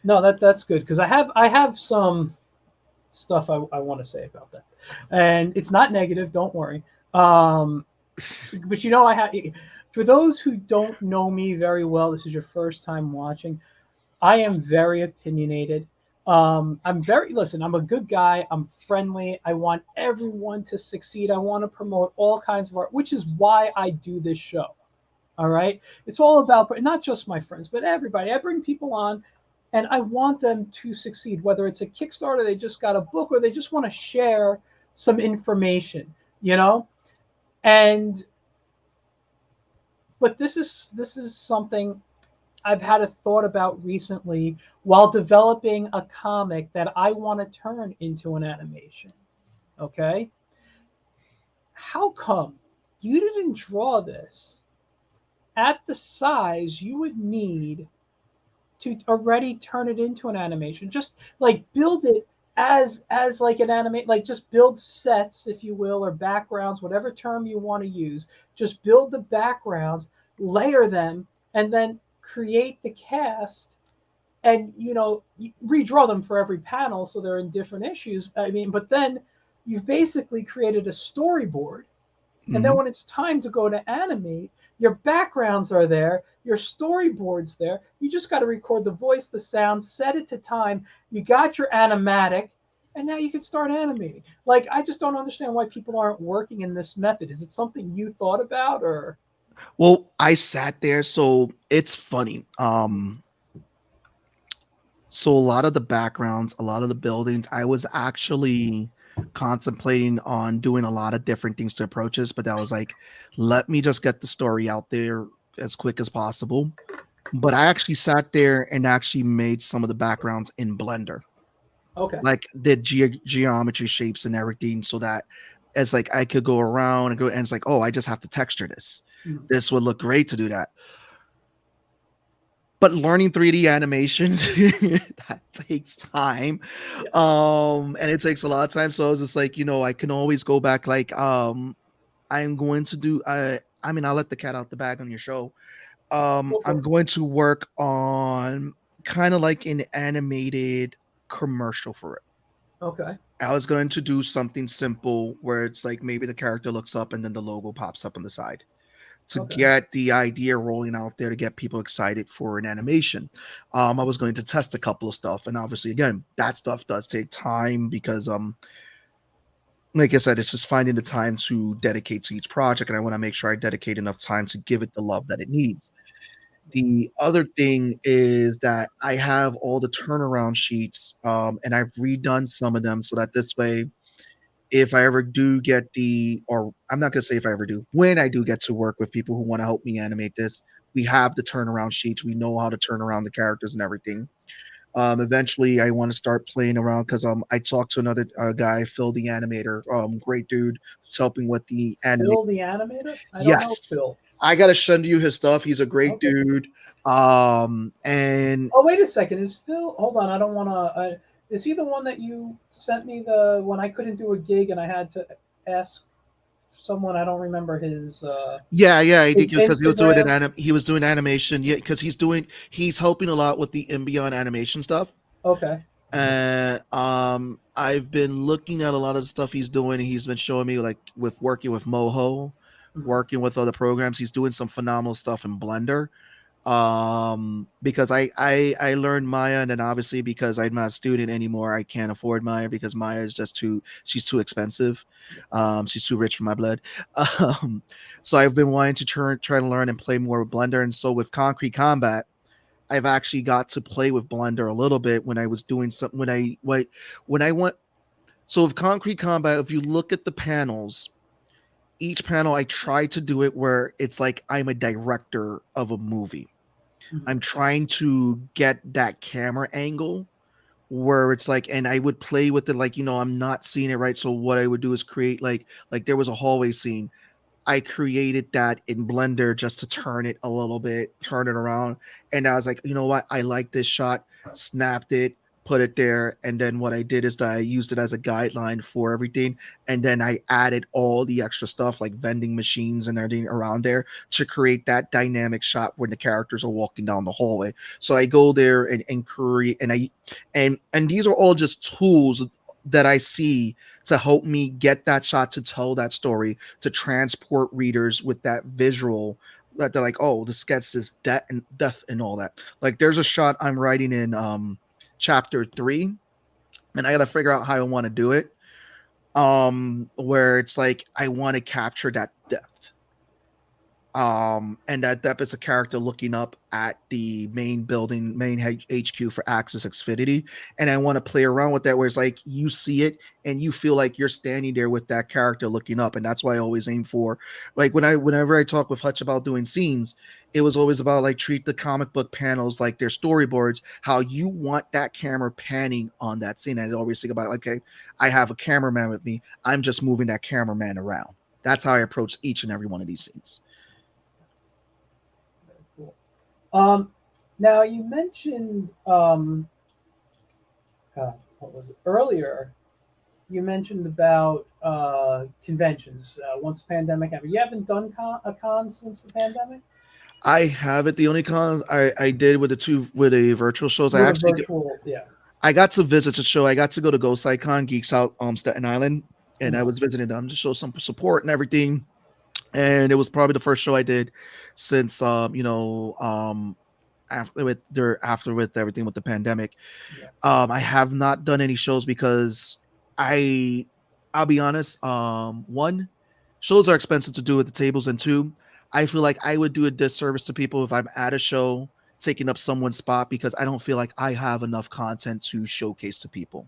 No, that's good because I have some stuff I want to say about that, and it's not negative. Don't worry. But I have. For those who don't know me very well, this is your first time watching. I am very opinionated. I'm very listen. I'm a good guy. I'm friendly. I want everyone to succeed. I want to promote all kinds of art, which is why I do this show. All right. It's all about not just my friends, but everybody. I bring people on and I want them to succeed, whether it's a Kickstarter, they just got a book, or they just want to share some information, you know? And but this is something I've had a thought about recently while developing a comic that I want to turn into an animation. Okay. how come you didn't draw this at the size you would need to already turn it into an animation? Just like build it as like an anime, like just build sets, if you will, or backgrounds, whatever term you want to use. Just build the backgrounds, layer them, and then create the cast, and redraw them for every panel so they're in different issues. I mean, but then you've basically created a storyboard, and then Mhm. when it's time to go to animate, your backgrounds are there, your storyboard's there. You just got to record the voice, the sound, set it to time. You got your animatic, and now you can start animating. Like, I just don't understand why people aren't working in this method. Is it something you thought about, or? Well, I sat there, so it's funny. So a lot of the backgrounds, a lot of the buildings, I was actually contemplating on doing a lot of different things to approach this, but I was like, let me just get the story out there as quick as possible. But I actually sat there and actually made some of the backgrounds in Blender, Okay. like did geometry shapes and everything, so that it's like I could go around and go, and it's like, oh, I just have to texture this. Mhm. This would look great to do that. But learning 3D animation that takes time. Yeah. And it takes a lot of time. So I was just like, I can always go back, like, I'm going to do I mean, I'll let the cat out the bag on your show. Go for I'm it. going to work on kind of like an animated commercial for it. Okay. I was going to do something simple where it's like maybe the character looks up and then the logo pops up on the side to Okay. get the idea rolling out there, to get people excited for an animation. I was going to test a couple of stuff, and obviously, again, that stuff does take time because, like I said, it's just finding the time to dedicate to each project, and I want to make sure I dedicate enough time to give it the love that it needs. The other thing is that I have all the turnaround sheets, and I've redone some of them so that this way, if I ever do get or I'm not gonna say if I ever do, when I do get to work with people who wanna help me animate this, we have the turnaround sheets, we know how to turn around the characters and everything. Eventually, I wanna start playing around because I talked to another, guy, Phil the animator, great dude, who's helping with the anime. Phil the animator? I don't know Yes. Phil. I gotta send you his stuff, he's a great Okay. dude, and Oh, wait a second. Is Phil? Hold on. I don't want to. Is he the one that you sent me the when I couldn't do a gig and I had to ask someone? I don't remember yeah, yeah, I think his because Instagram. he was doing animation, yeah, because he's helping a lot with the Imbion animation stuff. Okay. And I've been looking at a lot of the stuff he's doing. He's been showing me, like, with working with Moho, Mhm. working with other programs. He's doing some phenomenal stuff in Blender. Because I learned Maya, and then obviously because I'm not a student anymore, I can't afford Maya because Maya is just too she's too expensive. She's too rich for my blood. Um, so I've been wanting to try to learn and play more with Blender. And so with Concrete Combat, I've actually got to play with Blender a little bit when I was doing something when I went. So with Concrete Combat, if you look at the panels, each panel I try to do it where it's like I'm a director of a movie. Mhm. I'm trying to get that camera angle where it's like, and I would play with it, like, I'm not seeing it right. So what I would do is create, like there was a hallway scene. I created that in Blender just to turn it a little bit, turn it around. And I was like, you know what? I like this shot, snapped it, put it there. And then what I did is that I used it as a guideline for everything. And then I added all the extra stuff like vending machines and everything around there to create that dynamic shot when the characters are walking down the hallway. So I go there and create, and these are all just tools that I see to help me get that shot, to tell that story, to transport readers with that visual, that they're like, oh, this gets this death and all that. Like there's a shot I'm writing in chapter 3, and I got to figure out how I want to do it. Where it's like I want to capture that depth, and that depth is a character looking up at the main building, main HQ for Axis Xfinity, and I want to play around with that where it's like you see it and you feel like you're standing there with that character looking up. And that's why I always aim for, like, whenever I talk with Hutch about doing scenes, it was always about like treat the comic book panels like their storyboards, how you want that camera panning on that scene. And I always think about, okay, I have a cameraman with me, I'm just moving that cameraman around. That's how I approach each and every one of these scenes. Very cool. Um, Now you mentioned, God, what was it earlier? You mentioned about conventions. Once the pandemic happened, you haven't done a con since the pandemic I have it. The only cons I did with the virtual shows, with a virtual. Yeah. I got to visit the show. I got to go to Ghost Icon Geeks Out Staten Island, and I Mhm. was visiting them to show some support and everything. And it was probably the first show I did since after with everything with the pandemic. Yeah. I have not done any shows because I I'll be honest. One, shows are expensive to do at the tables, and two, I feel like I would do a disservice to people if I'm at a show taking up someone's spot because I don't feel like I have enough content to showcase to people.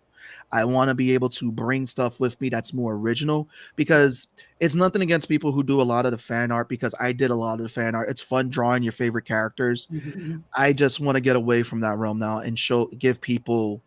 I want to be able to bring stuff with me that's more original Yeah. because it's nothing against people who do a lot of the fan art because I did a lot of the fan art. It's fun drawing your favorite characters. Hmm. I just want to get away from that realm now and give people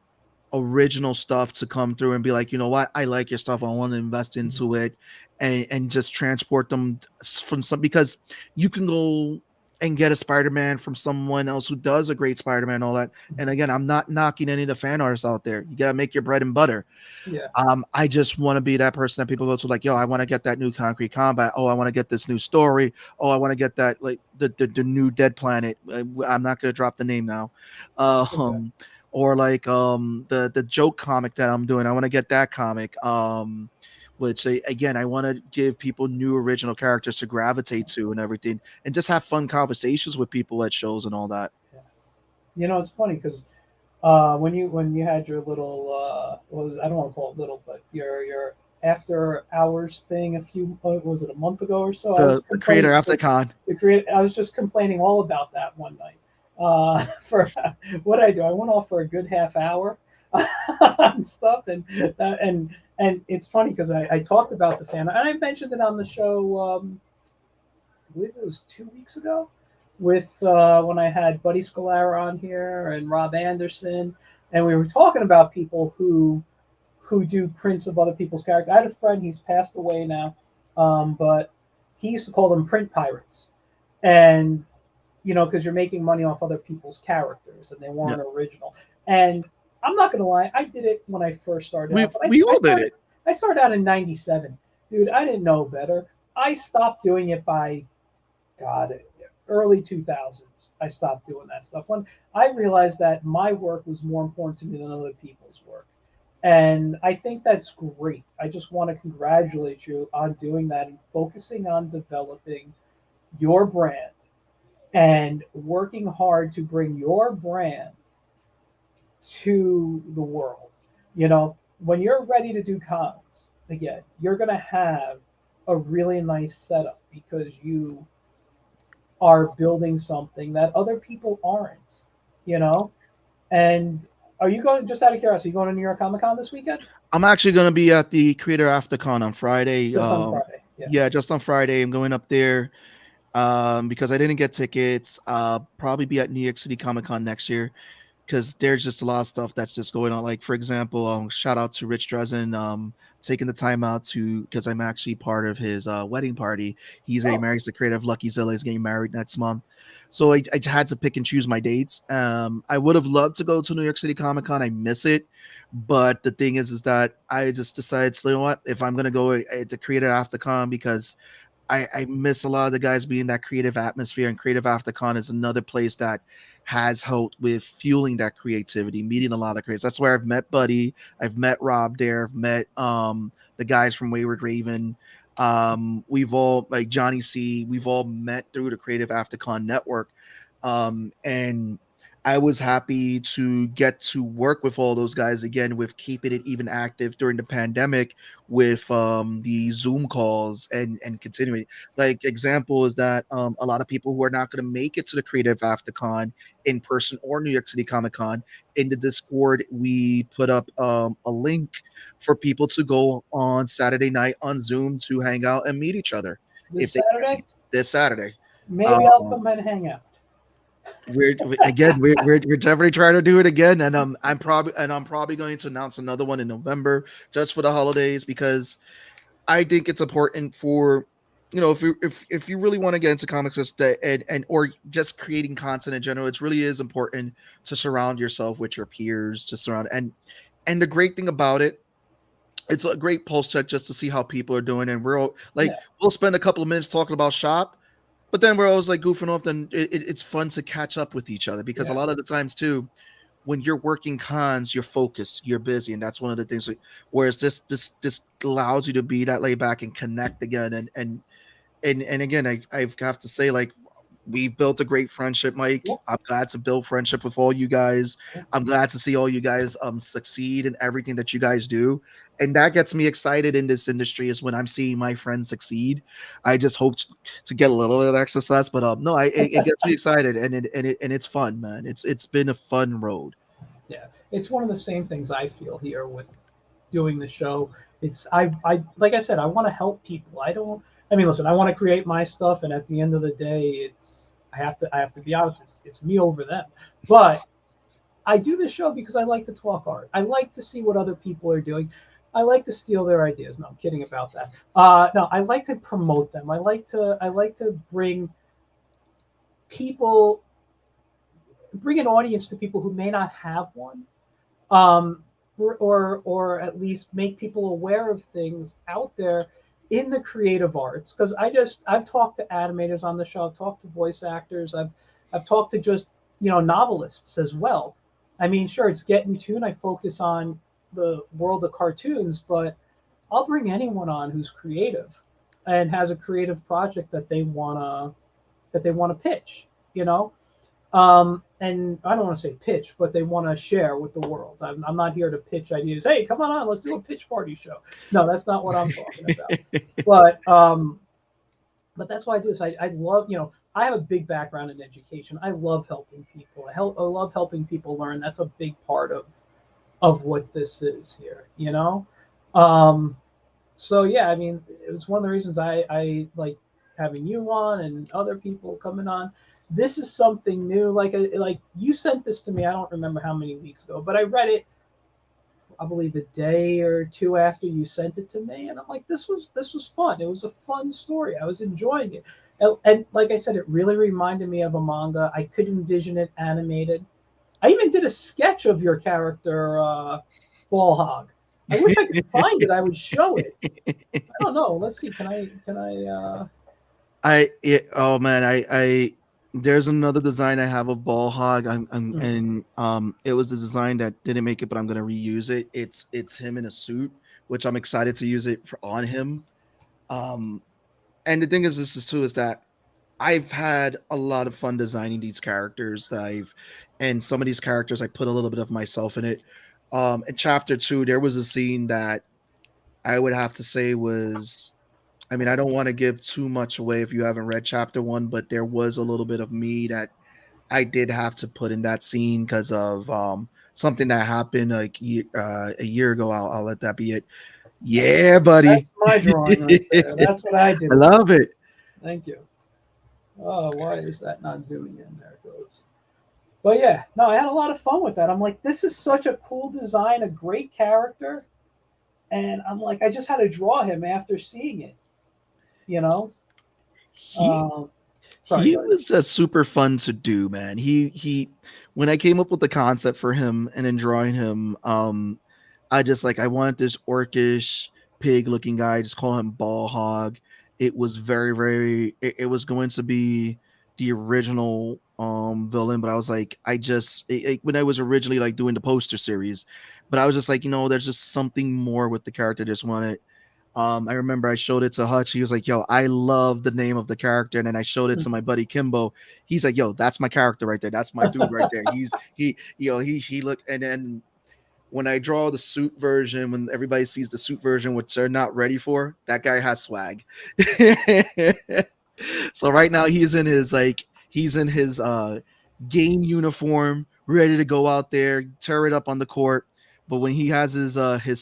original stuff to come through and be like, you know what, I like your stuff. I want to invest Hmm. into it and just transport them from some because you can go and get a Spider-Man from someone else who does a great Spider-Man and all that. And again, I'm not knocking any of the fan artists out there. You gotta make your bread and butter. Yeah. I just want to be that person that people go to, like, yo, I want to get that new Concrete Combat. Oh, I want to get this new story. Oh, I want to get that like the new Dead Planet. I'm not gonna drop the name now. Okay. Um, or like the joke comic that I'm doing. I want to get that comic. Which again, I want to give people new original characters to gravitate to and everything, and just have fun conversations with people at shows and all that. Yeah. It's funny because when you had your little what was I don't want to call it little, but your after hours thing a few was it a month ago or so? I was The creator complaining after just con. I was just complaining all about that one night. For what I do, I went off for a good half hour and stuff, and it's funny because I talked about the fan and I mentioned it on the show. I believe it was 2 weeks ago, with when I had Buddy Scalara on here and Rob Anderson, and we were talking about people who do prints of other people's characters. I had a friend; he's passed away now, but he used to call them print pirates, and because you're making money off other people's characters and they Yeah, weren't original. And I'm not gonna lie, I did it when I first started we out, but we I all did started it. I started out in '97, dude. I didn't know better. I stopped doing it by God, early 2000s. I stopped doing that stuff when I realized that my work was more important to me than other people's work. And I think that's great. I just want to congratulate you on doing that and focusing on developing your brand and working hard to bring your brand to the world. When you're ready to do cons, again, you're going to have a really nice setup because you are building something that other people aren't, you know? And are you going, just out of curiosity, are you going to New York Comic Con this weekend? I'm actually gonna be at the Creator After Con on Friday. Just on Friday. Yeah. Yeah, just on Friday. I'm going up there because I didn't get tickets. Probably be at New York City Comic Con next year because there's just a lot of stuff that's just going on. Like for example, shout out to Rich Dresden, taking the time out to because I'm actually part of his wedding party. He's getting Oh, married. He's the creator of Lucky Zilla. He's getting married next month. So I had to pick and choose my dates. I would have loved to go to New York City Comic Con. I miss it, but the thing is that I just decided, so you know what? If I'm gonna go at the Creator After Con because I miss a lot of the guys being that creative atmosphere, and Creative Aftercon is another place that has helped with fueling that creativity, meeting a lot of creators. That's where I've met Buddy, I've met Rob there, I've met the guys from Wayward Raven. We've all like Johnny C, we've all met through the Creative Aftercon network. And I was happy to get to work with all those guys again with keeping it even active during the pandemic with the Zoom calls and continuing. Like example is that a lot of people who are not going to make it to the Creative Aftercon in person or New York City Comic Con, in the Discord we put up a link for people to go on Saturday night on Zoom to hang out and meet each other this if they Saturday? this Saturday. Maybe I'll Um, come and hang out. we're definitely trying to do it again, and I'm probably going to announce another one in November just for the holidays because I think it's important for, if you really want to get into comics, just and or just creating content in general, it really is important to surround yourself with your peers, to surround. And the great thing about it, it's a great pulse check just to see how people are doing, and we're all like, Yeah, we'll spend a couple of minutes talking about shop, but then we're always like goofing off. Then it's fun to catch up with each other, because a yeah, lot of the times too, when you're working cons, you're focused, you're busy, and that's one of the things. Whereas this allows you to be that laid back and connect again, and again, I have to say, like, we've built a great friendship, Mike. yeah, I'm glad to build friendship with all you guys. yeah. I'm glad to see all you guys succeed in everything that you guys do, and that gets me excited in this industry. Is when I'm seeing my friends succeed. I just hope to get a little bit of that success, but no, it gets me excited, and it's fun, man. It's been a fun road. Yeah, it's one of the same things I feel here with doing the show. It's I like I said, I want to help people. I don't. I mean, listen, I want to create my stuff, and at the end of the day, I have to be honest. It's me over them. But I do this show because I like to talk art. I like to see what other people are doing. I like to steal their ideas. No, I'm kidding about that. No, I like to promote them. I like to people bring an audience to people who may not have one, or at least make people aware of things out there in the creative arts. Because I've talked to animators on the show, I've talked to voice actors, I've talked to just novelists as well. I mean, sure, it's Get in Tune. I focus on the world of cartoons, but I'll bring anyone on who's creative and has a creative project that they wanna pitch. You know, and I don't want to say pitch, but they want to share with the world. I'm not here to pitch ideas. Hey, come on, let's do a pitch party show. No, that's not what I'm talking about. But but that's why I do this. I love, I have a big background in education. I love helping people. I love helping people learn. That's a big part of what this is here. Um, so yeah, I mean, it was one of the reasons I like having you on and other people coming on. This is something new. Like you sent this to me. I don't remember how many weeks ago, but I read it. I believe a day or two after you sent it to me, and I'm like, this was fun. It was a fun story. I was enjoying it, and like I said, it really reminded me of a manga. I could envision it animated. I even did a sketch of your character, Ball Hog. I wish I could find it. I would show it. I don't know. Let's see. Can I? Can I? Oh man, I there's another design I have of ball hog. Mhm. And it was a design that didn't make it, but I'm gonna reuse it. It's him in a suit, which I'm excited to use it on him. Um, and the thing is, this is too, is that I've had a lot of fun designing these characters. And some of these characters, I put a little bit of myself in it. In chapter 2, there was a scene that I would have to say was, I mean, I don't want to give too much away if you haven't read chapter 1, but there was a little bit of me that I did have to put in that scene because of something that happened like a year ago. I'll let that be it. Yeah, buddy. That's my drawing right there. That's what I did I with love it. Thank you. Oh, why is that not zooming in? There it goes. But yeah, no, I had a lot of fun with that. I'm like, this is such a cool design, a great character, and I'm like, I just had to draw him after seeing it. You know. He Um, Sorry, he go ahead. was just super fun to do, man. He when I came up with the concept for him and then drawing him, I just like, I wanted this orcish pig looking guy, just call him Ball Hog. It was it was going to be the original villain, but I was like, when I was originally like doing the poster series, but I was just like, there's just something more with the character. Just wanted, I remember I showed it to Hutch. He was like, "Yo, I love the name of the character." And then I showed it to my buddy Kimbo. He's like, "Yo, that's my character right there. That's my dude right there." He looked. And then when I draw the suit version, when everybody sees the suit version, which they're not ready for, that guy has swag. So right now he's in his game uniform, ready to go out there, tear it up on the court. But when he has his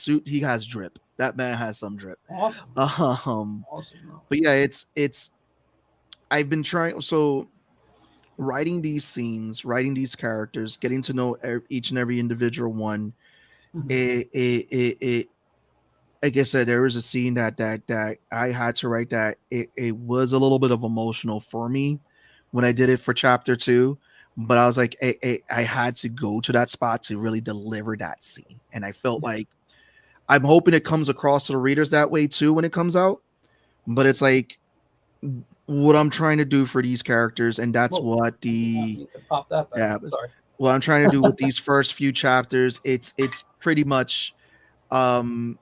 suit, he has drip. That man has some drip. Awesome, Um, awesome. but yeah, it's I've been trying, so writing these scenes, writing these characters, getting to know each and every individual one. Mhm. It like I said, there was a scene that I had to write that it was a little bit of emotional for me when I did it for chapter two. But I was like, I had to go to that spot to really deliver that scene, and I felt Yeah. like I'm hoping it comes across to the readers that way too when it comes out. But it's like what I'm trying to do for these characters, and that's Whoa, what I did not the mean to pop that back. yeah, Sorry. what I'm trying to do with these first few chapters. It's pretty much um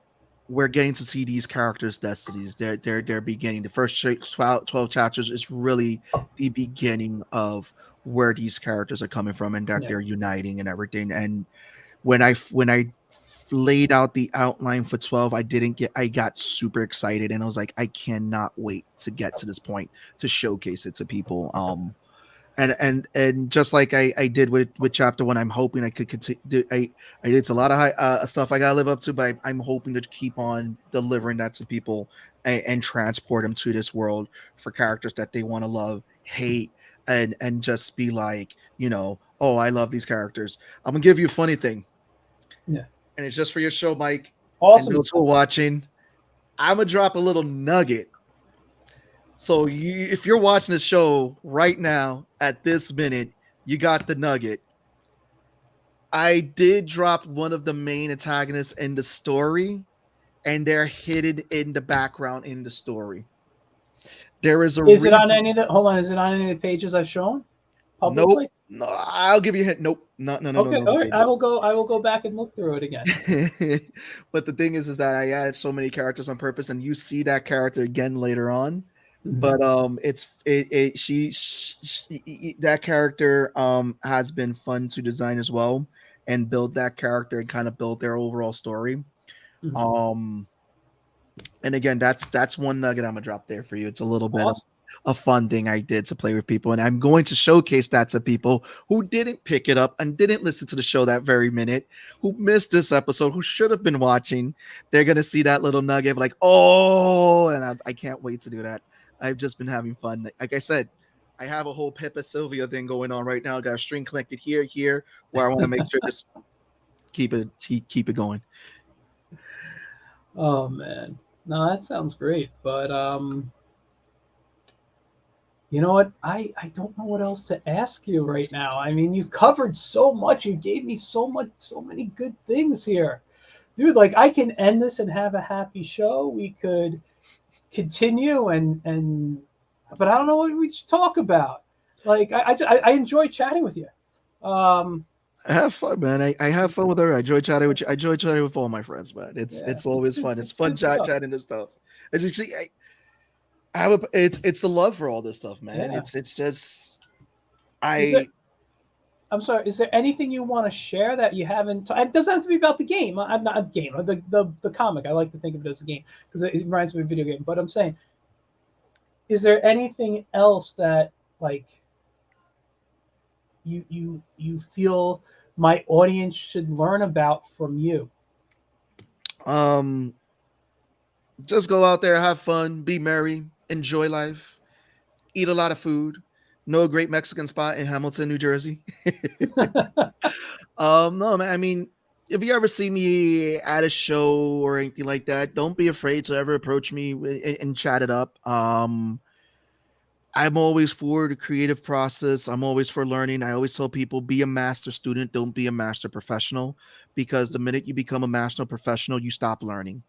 we're getting to see these characters' destinies. They're beginning. The first 12 chapters is really the beginning of where these characters are coming from and that Yeah. they're uniting and everything. And when I laid out the outline for 12, I got super excited and I was like, I cannot wait to get to this point to showcase it to people. And just like I did with chapter one, I'm hoping I could continue. I did a lot of high stuff I gotta live up to, but I'm hoping to keep on delivering that to people and transport them to this world for characters that they want to love, hate, and just be like, oh, I love these characters. I'm gonna give you a funny thing, Yeah. and it's just for your show, Mike, and Awesome. those who are watching. I'm gonna drop a little nugget. So if you're watching the show right now at this minute, you got the nugget. I did drop one of the main antagonists in the story, and they're hidden in the background in the story. There is a Is it on reason. any of the? Hold on. Is it on any of the pages I've shown Nope. publicly? No, I'll give you a hint. Nope. No, no, no, no, Okay. no, All right. debatable. I will go back and look through it again. But the thing is that I added so many characters on purpose, and you see that character again later on. Mhm. But it's it she that character has been fun to design as well and build that character and kind of build their overall story. Mhm. Um, and again, that's one nugget I'm gonna drop there for you. It's a little bit of Awesome. a fun thing I did to play with people, and I'm going to showcase that to people who didn't pick it up and didn't listen to the show that very minute, who missed this episode, who should have been watching. They're gonna see that little nugget, like, oh, and I can't wait to do that. I've just been having fun. Like I said, I have a whole Pippa Sylvia thing going on right now. I got a string connected here, where I want to make sure this keep it going. Oh man. No, that sounds great. But you know what? I don't know what else to ask you right now. I mean, you've covered so much. You gave me so many good things here. Dude, like I can end this and have a happy show. We could continue and but I don't know what we should talk about. Like I enjoy chatting with you. Um I have fun, man. I have fun with her. I enjoy chatting with you. I enjoy chatting with all my friends, man. It's yeah, it's always fun. It's it's fun good stuff. chatting and stuff. As you see, I have it's the love for all this stuff, man. Yeah. It's just Is there I I'm sorry, is there anything you want to share that you haven't it doesn't have to be about the game. I'm not a game, the comic. I like to think of it as a game because it reminds me of a video game. But I'm saying, is there anything else that like you feel my audience should learn about from you? um just go out there, have fun, be merry, enjoy life, eat a lot of food. Know a great Mexican spot in Hamilton, New Jersey. No, man. I mean, if you ever see me at a show or anything like that, don't be afraid to ever approach me and chat it up. I'm always for the creative process. I'm always for learning. I always tell people be a master student, don't be a master professional, because the minute you become a master professional, you stop learning.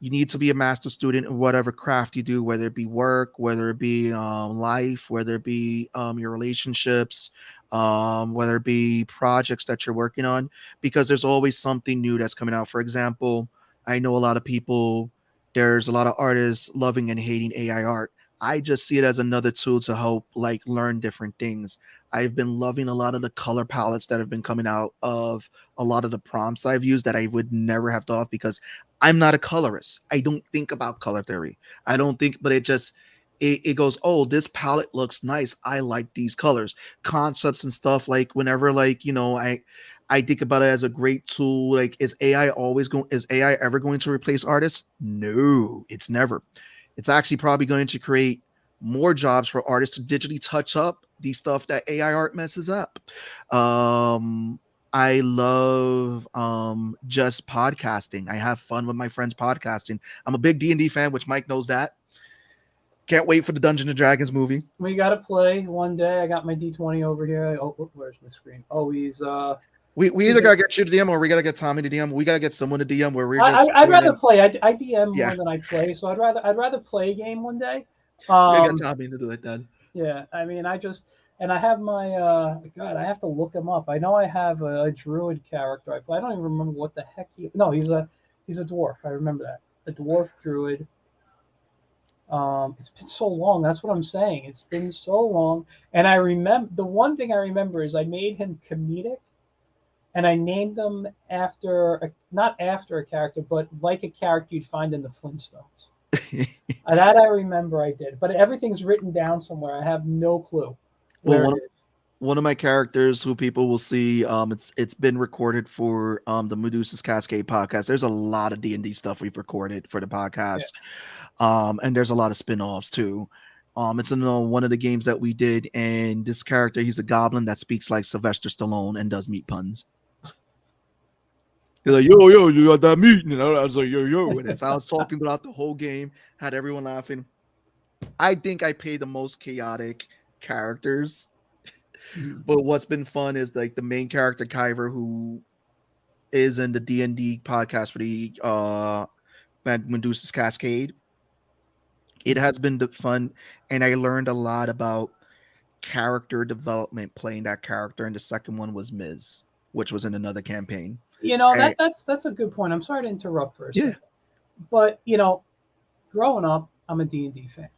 You need to be a master student in whatever craft you do, whether it be work, whether it be life, whether it be your relationships, whether it be projects that you're working on, because there's always something new that's coming out. For example, I know a lot of people, there's a lot of artists loving and hating AI art. I just see it as another tool to help like learn different things. I've been loving a lot of the color palettes that have been coming out of a lot of the prompts I've used that I would never have thought of because I'm not a colorist. I don't think about color theory. I don't think, but it goes, oh, this palette looks nice. I like these colors, concepts and stuff. Like whenever, like, I think about it as a great tool. Like, is AI ever going to replace artists? No, it's never. It's actually probably going to create more jobs for artists to digitally touch up the stuff that AI art messes up. Um, I love just podcasting. I have fun with my friends podcasting. I'm a big D&D fan, which Mike knows that. Can't wait for the Dungeons and Dragons movie. We got to play one day. I got my D20 over here. Oh, where's my screen? Oh, We he's either a, gotta get you to DM or we gotta get Tommy to DM. We gotta get someone to DM where we're I, just I'd going rather in. play. I DM Yeah, more than I play, so I'd rather play a game one day. we gotta get Um, Tommy to do it then. yeah, I mean, and I have my God, I have to look him up. I know I have a druid character I play. I don't even remember what the heck he. No, he's a dwarf. I remember that, a dwarf druid. It's been so long. That's what I'm saying. It's been so long, and I remember the one thing I remember is I made him comedic, and I named him not after a character, but like a character you'd find in the Flintstones. That I remember I did, but everything's written down somewhere. I have no clue Well, where it is. one of my characters who people will see, it's been recorded for the Medusa's Cascade podcast. There's a lot of D&D stuff we've recorded for the Yeah. podcast. And there's a lot of spin-offs too. It's in one of the games that we did, and this character, he's a goblin that speaks like Sylvester Stallone and does meat puns. He's like, yo, you got that meat? You know, I was like, yo. And it's I was talking throughout the whole game, had everyone laughing. I think I played the most chaotic characters. But what's been fun is like the main character Kyver, who is in the D&D podcast for the Medusa's Cascade. It has been fun, and I learned a lot about character development playing that character. And the second one was Miz, which was in another campaign. And, That's a good point. I'm sorry to interrupt for a yeah, second, but growing up, I'm a D&D fan.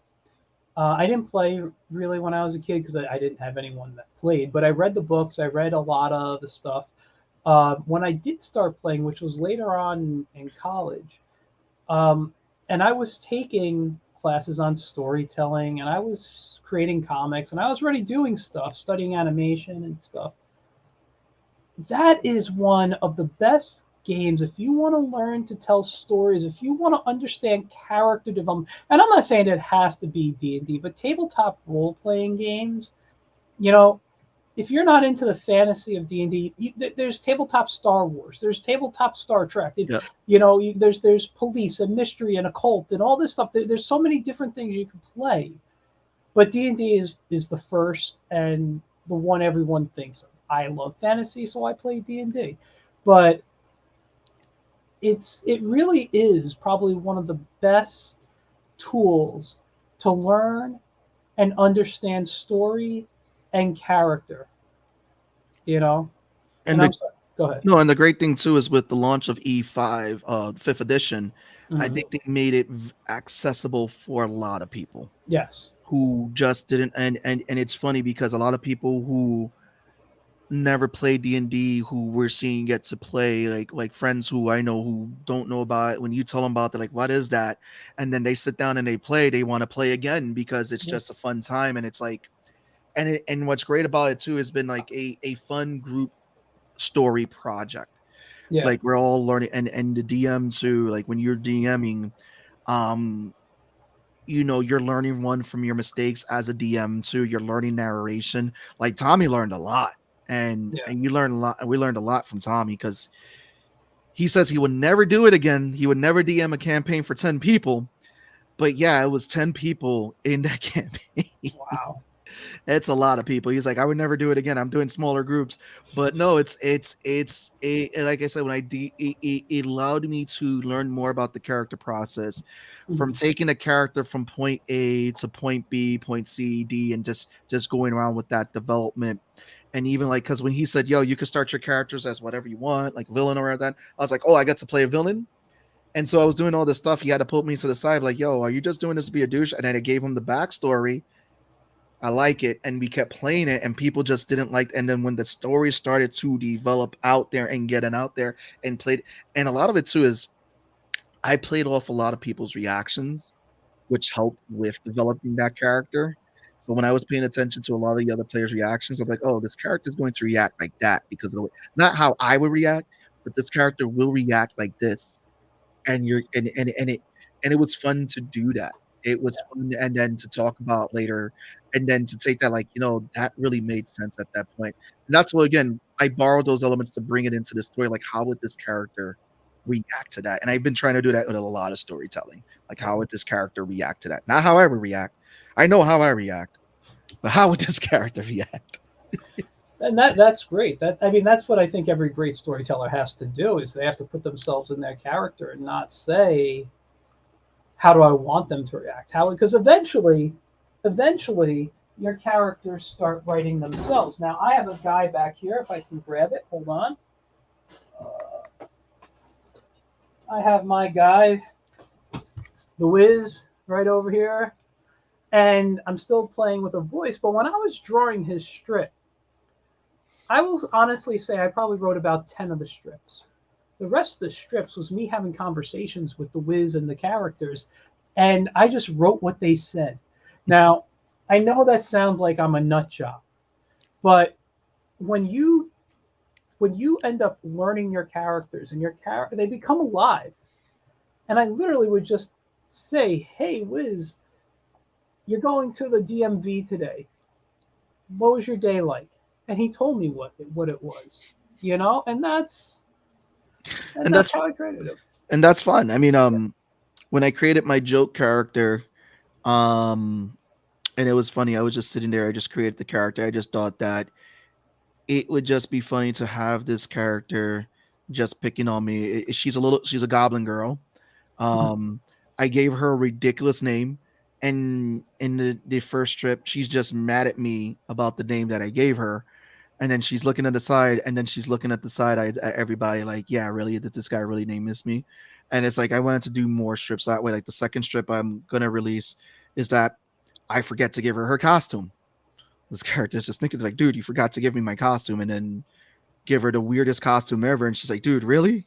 I didn't play really when I was a kid because I didn't have anyone that played, but I read the books. I read a lot of the stuff. When I did start playing, which was later on in college, and I was taking classes on storytelling, and I was creating comics, and I was already doing stuff, studying animation and stuff. That is one of the best games if you want to learn to tell stories, if you want to understand character development. And I'm not saying it has to be D&D, but tabletop role-playing games, you know, if you're not into the fantasy of D&D, there's tabletop Star Wars, there's tabletop Star Trek. yeah. There's police and mystery and occult and all this stuff. There's so many different things you can play, but D&D is the first and the one everyone thinks of. I love fantasy, so I play D&D, but it really is probably one of the best tools to learn and understand story and character. You know, And and the I'm sorry. Go ahead. no, and the great thing too is with the launch of E5, the fifth edition, I Mhm. think they made it accessible for a lot of people Yes. who just didn't. And it's funny because a lot of people who never played D&D who we're seeing get to play, like friends who I know who don't know about it. When you tell them about it, they're like, what is that? And then they sit down and they play, they want to play again because it's Yeah. just a fun time. And it's like, and what's great about it too has been like a fun group story project. Yeah. Like we're all learning, and the DM too, like when you're DMing, um you're learning one from your mistakes as a DM too. You're learning narration. Like Tommy learned a lot, and Yeah. you learned a lot. We learned a lot from Tommy because he says he would never do it again. He would never DM a campaign for 10 people. But yeah, it was 10 people in that campaign. Wow. It's a lot of people. He's like, I would never do it again. I'm doing smaller groups. But no, it's a like I said, when it allowed me to learn more about the character process, from Mhm. taking a character from point A to point B, point C, D, and just going around with that development. And even like, because when he said, yo, you can start your characters as whatever you want, like villain or that, I was like, oh, I got to play a villain. And so I was doing all this stuff. He had to pull me to the side, like, yo, are you just doing this to be a douche? And then I gave him the backstory. I like it. And we kept playing it, and people just didn't like. And then when the story started to develop out there and getting out there and played, and a lot of it too is I played off a lot of people's reactions, which helped with developing that character. So when I was paying attention to a lot of the other players' reactions, I'm like, oh, this character is going to react like that because of the way, not how I would react, but this character will react like this. And you're and it was fun to do that. It was fun, and then to talk about later, and then to take that, like, that really made sense at that point. And that's what, again, I borrowed those elements to bring it into the story. Like, how would this character react to that? And I've been trying to do that with a lot of storytelling. Like, how would this character react to that? Not how I would react. I know how I react, but how would this character react? And that's great. That I mean, that's what I think every great storyteller has to do is they have to put themselves in their character and not say, how do I want them to react? How because eventually your characters start writing themselves. Now I have a guy back here. If I can grab it, hold on. I have my guy, the Wiz, right over here, and I'm still playing with a voice. But when I was drawing his strip, I will honestly say I probably wrote about 10 of the strips. The rest of the strips was me having conversations with the Wiz and the characters, and I just wrote what they said. Now, I know that sounds like I'm a nut job, but when you end up learning your characters and your character they become alive, and I literally would just say, "Hey, Wiz, you're going to the DMV today. What was your day like?" And he told me what it was, and And that's that's how I created it. and that's fun. I mean, when I created my joke character, um, and it was funny. I was just sitting there. I just created the character. I just thought that it would just be funny to have this character just picking on me. She's a goblin girl. Mhm. Um, I gave her a ridiculous name, and in the first strip, she's just mad at me about the name that I gave her. And then she's looking at the side, and then she's looking at the side at everybody like, yeah, really, did this guy really name this me? And it's like I wanted to do more strips that way. Like the second strip I'm gonna release is that I forget to give her her costume. This character is just thinking like, dude, you forgot to give me my costume, and then give her the weirdest costume ever, and she's like, dude, really?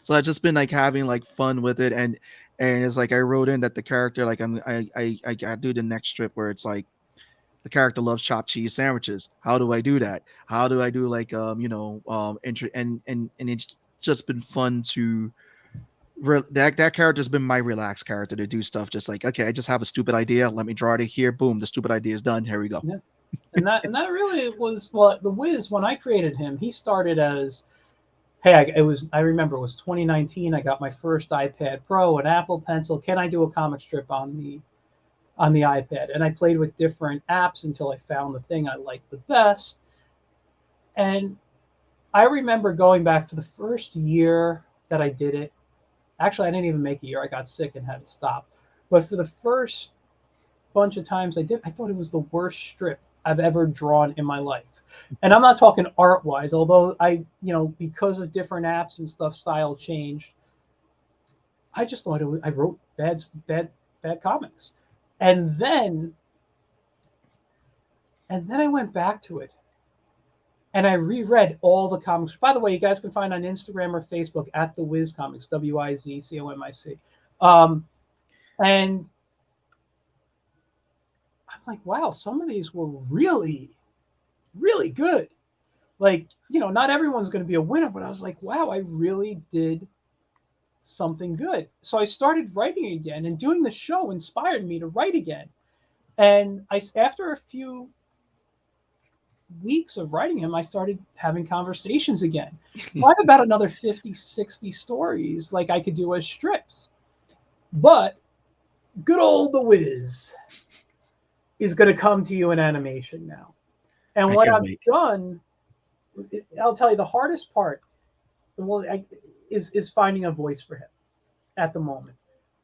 So I've just been like having like fun with it, and it's like I wrote in that the character like I gotta do the next strip where it's like the character loves chopped cheese sandwiches. How do I do that? How do I do like and it's just been fun to that character's been my relaxed character to do stuff just like, okay, I just have a stupid idea, let me draw it here, boom, the stupid idea is done, here we go. Yeah. And that really was well the Wiz when I created him. He started as hey, I remember it was 2019. I got my first iPad Pro, an Apple Pencil. Can I do a comic strip on the iPad? And I played with different apps until I found the thing I liked the best. And I remember going back for the first year that I did it. Actually, I didn't even make a year. I got sick and had to stop. But for the first bunch of times I did, I thought it was the worst strip I've ever drawn in my life. And I'm not talking art wise, although because of different apps and stuff, style changed. I just thought I wrote bad comics. And then, I went back to it and I reread all the comics. By the way, you guys can find on Instagram or Facebook at the Wiz Comics, WIZCOMIC. And I'm like, wow, some of these were really, really good. Like, not everyone's going to be a winner, but I was like, wow, I really did something good. So I started writing again, and doing the show inspired me to write again. And after a few weeks of writing him, I started having conversations again. So I have about another 50, 60 stories like I could do as strips. But good old The Wiz is going to come to you in animation now. And I what can't I've wait. done, I'll tell you, the hardest part is finding a voice for him at the moment.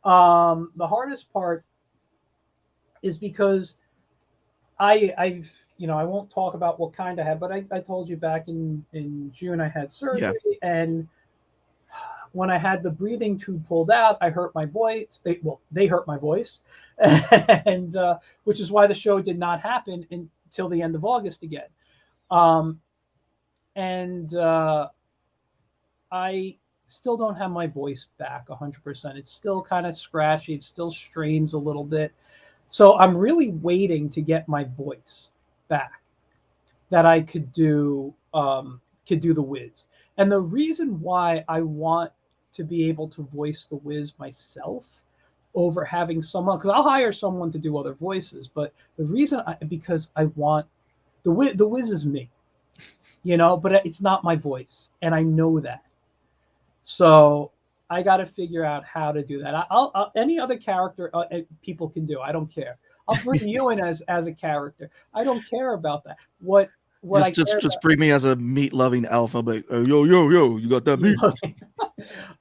The hardest part is because I won't talk about what kind I had, but I told you back in June I had Yeah. surgery, and when I had the breathing tube pulled out, I hurt my voice. They hurt my voice, and which is why the show did not happen until the end of August again. Um, and I still don't have my voice back 100%. It's still kind of scratchy. It still strains a little bit. So I'm really waiting to get my voice back that I could do the Wiz. And the reason why I want to be able to voice the Wiz myself over having someone, because I'll hire someone to do other voices, but because I want the Wiz is me. but it's not my voice, and I know that. So I got to figure out how to do that. I'll any other character people can do. I don't care. I'll bring you in as a character. I don't care about that. What I Just care just about, just bring me as a meat loving alpha. Like, yo, yo, yo, you got that you meat? know.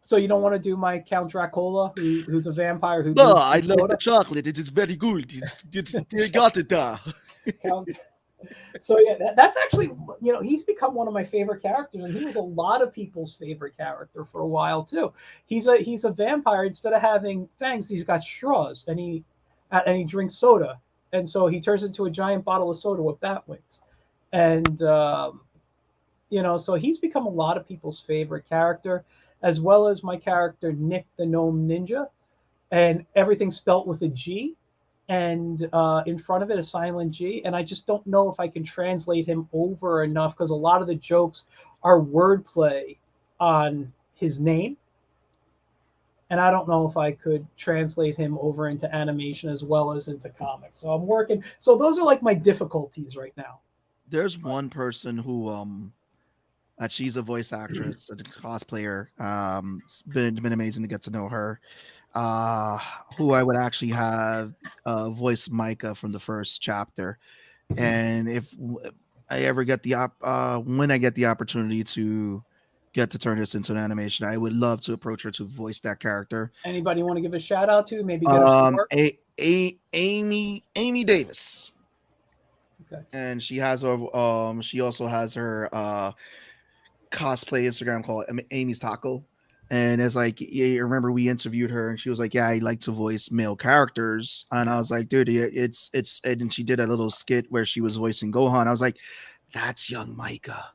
So you don't want to do my Count Dracula, who's a vampire who No, lives I in like the Florida. chocolate. It is very good. It's they got it there. Count. So yeah, that's actually he's become one of my favorite characters, and he was a lot of people's favorite character for a while too. He's a vampire. Instead of having fangs, he's got straws, and he drinks soda, and so he turns into a giant bottle of soda with bat wings, and so he's become a lot of people's favorite character, as well as my character Nick the Gnome Ninja, and everything's spelt with a G, and in front of it a silent G. And I just don't know if I can translate him over enough because a lot of the jokes are wordplay on his name, and I don't know if I could translate him over into animation as well as into comics. So I'm working. So those are like my difficulties right now. There's one person who she's a voice actress, a cosplayer. It's been amazing to get to know her. Uh, who I would actually have voice Micah from the first chapter. And if I ever get when I get the opportunity to get to turn this into an animation, I would love to approach her to voice that character. Anybody want to give a shout out to? Maybe get a short. Amy Davis, Okay. and she also has her cosplay Instagram called Amy's Taco. And it's like, yeah, you remember we interviewed her and she was like, yeah, I like to voice male characters. And I was like, dude, it's, and she did a little skit where she was voicing Gohan. I was like, that's young Micah.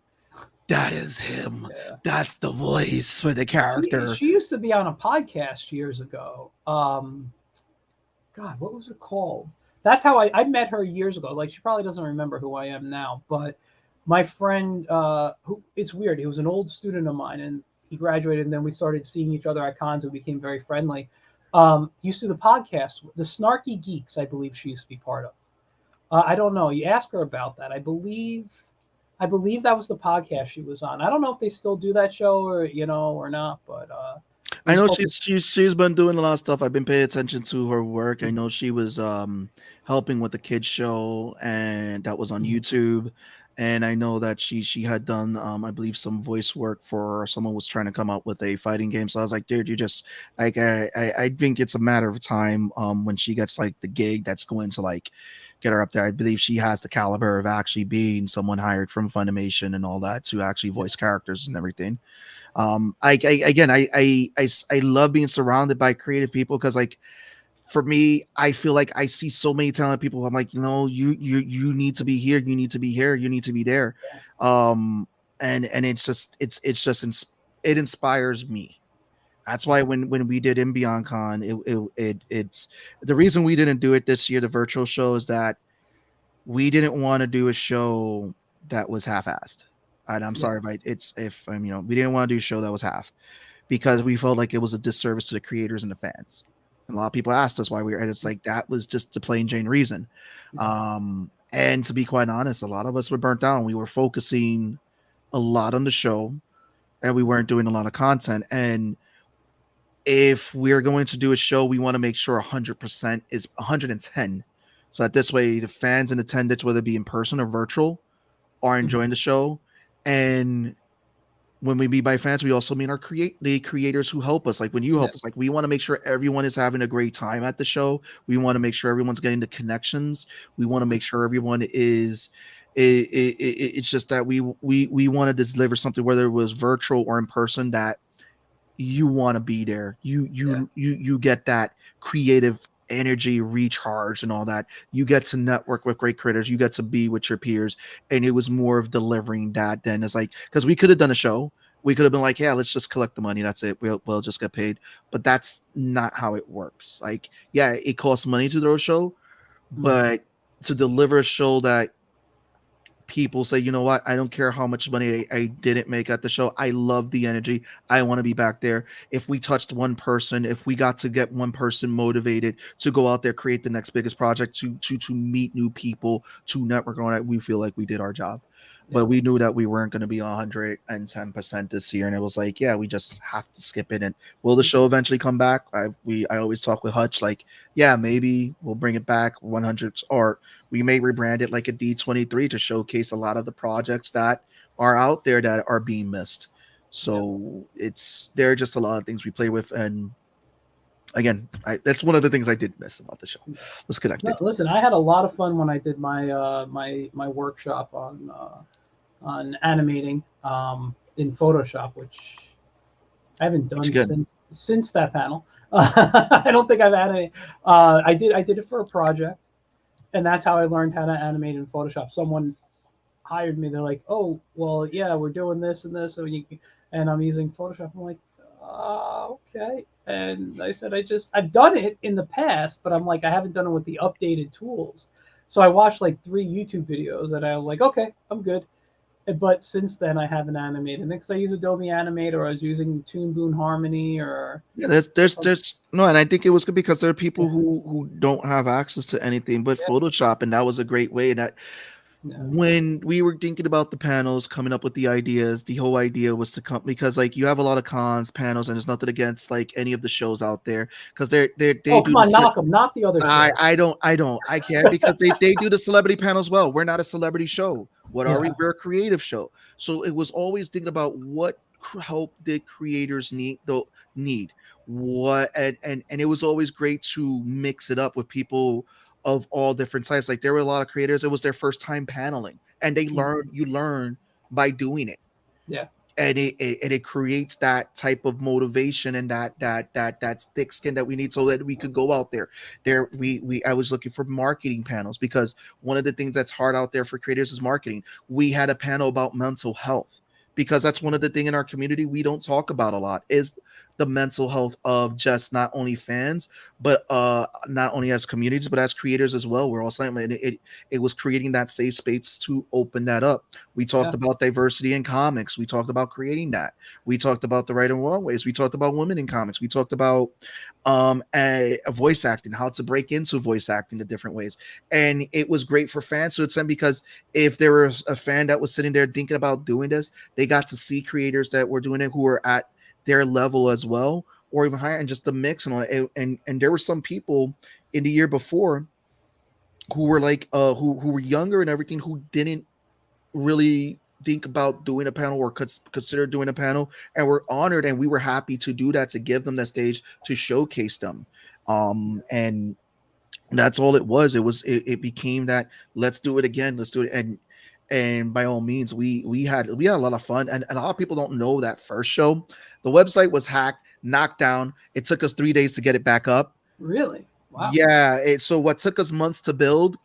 That is him. Yeah. That's the voice for the She character. she used to be on a podcast years ago. God, what was it called? That's how I met her years ago. Like she probably doesn't remember who I am now, but my friend, who it's weird. He was an old student of mine, and he graduated, and then we started seeing each other at cons. We became very friendly. He used to do the podcast, the Snarky Geeks, I believe she used to be part of. I don't know. You ask her about that. I believe that was the podcast she was on. I don't know if they still do that show or not, but it I was know called this. she's been doing a lot of stuff. I've been paying attention to her work. I know she was helping with the kids show and that was on YouTube. And I know that she had done I believe some voice work for someone was trying to come up with a fighting game. So I was like, dude, you just like I think it's a matter of time when she gets like the gig that's going to like get her up there. I believe she has the caliber of actually being someone hired from Funimation and all that to actually Yeah, voice characters and everything. I love being surrounded by creative people because like for me I feel like I see so many talented people. I'm like, you need to be here, you need to be here, you need to be there. And it inspires me. That's why yeah, when we did Imbion Con, it's the reason we didn't do it this year, the virtual show, is that we didn't want to do a show that was half-assed. And I'm yeah, sorry if we didn't want to do a show that was half because we felt like it was a disservice to the creators and the fans. And a lot of people asked us why we were, and it's like that was just the plain Jane reason. yeah, And to be quite honest, a lot of us were burnt down. We were focusing a lot on the show and we weren't doing a lot of content. And if we're going to do a show, we want to make sure 100% is 110. So that this way, the fans in attendance, whether it be in person or virtual, are mhm, enjoying the show. And when we meet by fans, we also mean the creators who help us. Like when you yeah, help us, like we want to make sure everyone is having a great time at the show. We want to make sure everyone's getting the connections. We want to make sure everyone is. It's just that we wanted to deliver something, whether it was virtual or in person, that you want to be there. yeah, You get that creative energy recharge and all that. You get to network with great creators. You get to be with your peers, and it was more of delivering that than it's like because we could have done a show. We could have been like, yeah, let's just collect the money. That's it. We'll just get paid. But that's not how it works. Like, yeah, it costs money to throw a show, mhm, but to deliver a show that people say, you know what, I don't care how much money I didn't make at the show. I love the energy. I want to be back there. If we touched one person, if we got to get one person motivated to go out there, create the next biggest project, to meet new people, to network on it, we feel like we did our job. but we knew that we weren't going to be 110% this year, and it was like, yeah, we just have to skip it. And will the show eventually come back? I always talk with Hutch like, yeah, maybe we'll bring it back 100, or we may rebrand it like a D23 to showcase a lot of the projects that are out there that are being missed. So there are just a lot of things we play with, and again, that's one of the things I did miss about the show. Was No, connected. listen, I had a lot of fun when I did my my workshop on animating in Photoshop, which I haven't It's done good. since that panel. I don't think I've had any. I did it for a project, and that's how I learned how to animate in Photoshop. Someone hired me. They're like, "Oh, well, yeah, we're doing this and this, so and I'm using Photoshop." I'm like, okay. And I said, I've done it in the past, but I'm like, I haven't done it with the updated tools. So I watched like 3 YouTube videos, and I'm like, okay, I'm good. But since then, I haven't animated because I use Adobe Animator, or I was using Toon Boom Harmony, or Yeah, there's no, and I think it was good because there are yeah, people who don't have access to anything but yeah, Photoshop, and that was a great way. That yeah. when we were thinking about the panels, coming up with the ideas, the whole idea was to come because like you have a lot of cons panels, and there's nothing against like any of the shows out there because they Oh, do come on, this. knock them, knock the other shows. I can't because they do the celebrity panels well. We're not a celebrity show. What are we? Yeah, We're a creative show. So it was always thinking about what help did creators need what and it was always great to mix it up with people of all different types. Like there were a lot of creators. It was their first time paneling, and you learn by doing it, yeah, and it creates that type of motivation and that thick skin that we need so that we could go out there. We I was looking for marketing panels because one of the things that's hard out there for creators is marketing. We had a panel about mental health because that's one of the thing in our community we don't talk about a lot is the mental health of just not only fans but not only as communities but as creators as well. We're all saying it was creating that safe space to open that up. We talked yeah, about diversity in comics. We talked about creating that. We talked about the right and wrong ways. We talked about women in comics. We talked about a voice acting, how to break into voice acting the different ways. And it was great for fans to attend because if there was a fan that was sitting there thinking about doing this, they got to see creators that were doing it who were at their level as well, or even higher, and just the mix and all that. And there were some people in the year before who were like who were younger and everything who didn't really think about doing a panel or consider doing a panel, and we're honored and we were happy to do that, to give them that stage to showcase them. And that's all it was. It became that let's do it again, let's do it. And by all means we had a lot of fun, and a lot of people don't know that first show the website was hacked, knocked down. It took us 3 days to get it back up. really, wow, Yeah, so what took us months to build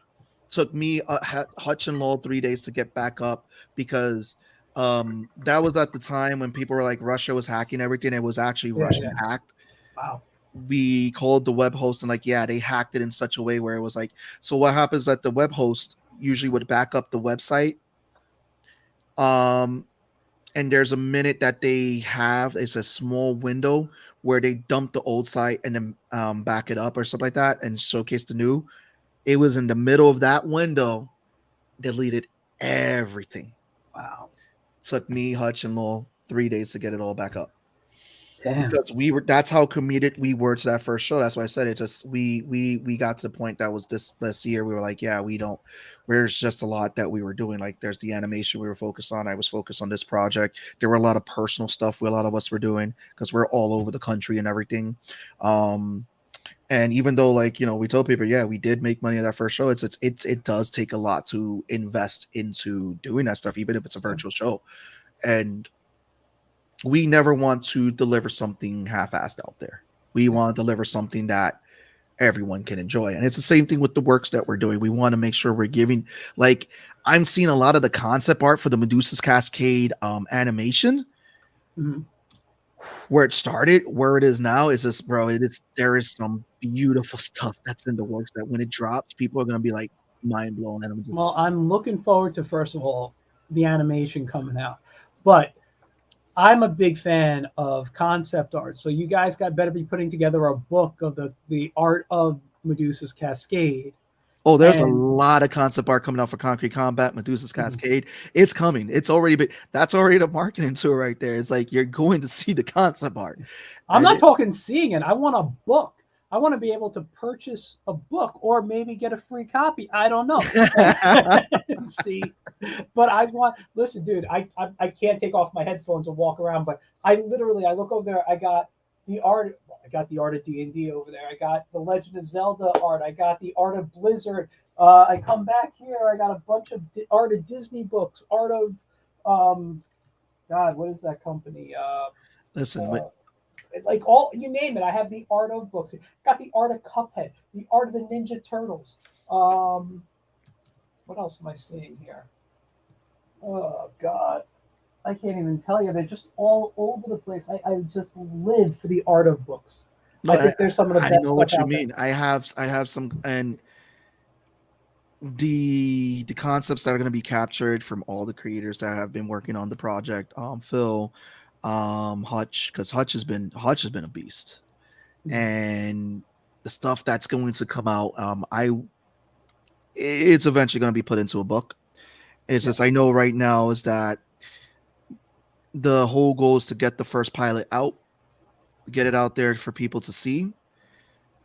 took me Hutch and Law 3 days to get back up because that was at the time when people were like Russia was hacking everything. It was actually yeah, Russian yeah, hacked. wow, We called the web host and like, yeah, they hacked it in such a way where it was like, so what happens that the web host usually would back up the website. Um, and there's a minute that they have, it's a small window where they dump the old site and then back it up or something like that and showcase the new. It was in the middle of that window, deleted everything. wow, Took me, Hutch, and Lowell 3 days to get it all back up damn, because we were. That's how committed we were to that first show. That's why I said it. Just we got to the point that was this year. We were like, yeah, we don't. There's just a lot that we were doing. Like there's the animation we were focused on. I was focused on this project. There were a lot of personal stuff a lot of us were doing because we're all over the country and everything. And even though like we told people, yeah, we did make money at that first show, it does take a lot to invest into doing that stuff, even if it's a yeah, virtual show. And we never want to deliver something half-assed out there. We yeah, want to deliver something that everyone can enjoy. And it's the same thing with the works that we're doing. We want to make sure we're giving, like, I'm seeing a lot of the concept art for the Medusa's Cascade animation. mhm. Where it started, where it is now is just, bro, there is some beautiful stuff that's in the works that when it drops, people are gonna be like mind blown. And I'm just Well, I'm looking forward to, first of all, the animation coming out, but I'm a big fan of concept art. So you guys got better be putting together a book of the art of Medusa's Cascade, Oh, there's a And lot of concept art coming out for Concrete Combat, Medusa's Cascade. It's coming. It's already been. That's already the marketing tool right there. It's like you're going to see the concept art, I'm and not talking seeing it. I want a book. I want to be able to purchase a book or maybe get a free copy. I don't know. And see, but I want. Listen, dude. I can't take off my headphones and walk around. But I look over there. I got the art. I got the art of D&D over there. I got the Legend of Zelda art. I got the art of Blizzard. I come back here. I got a bunch of art of Disney books. Art of God, what is that company? listen, Uh, like all you name it. I have the art of books. Got the art of Cuphead, the art of the Ninja Turtles. Um, what else am I seeing here? Oh God, I can't even tell you. They're just all over the place. I just live for the art of books. no, I think there's some of the I best know stuff what you out there. mean. I have some, and the concepts that are going to be captured from all the creators that have been working on the project, Phil, Hutch, because Hutch has been a beast, and the stuff that's going to come out, it's eventually going to be put into a book. It's Yeah. just I know right now is that the whole goal is to get the first pilot out, get it out there for people to see,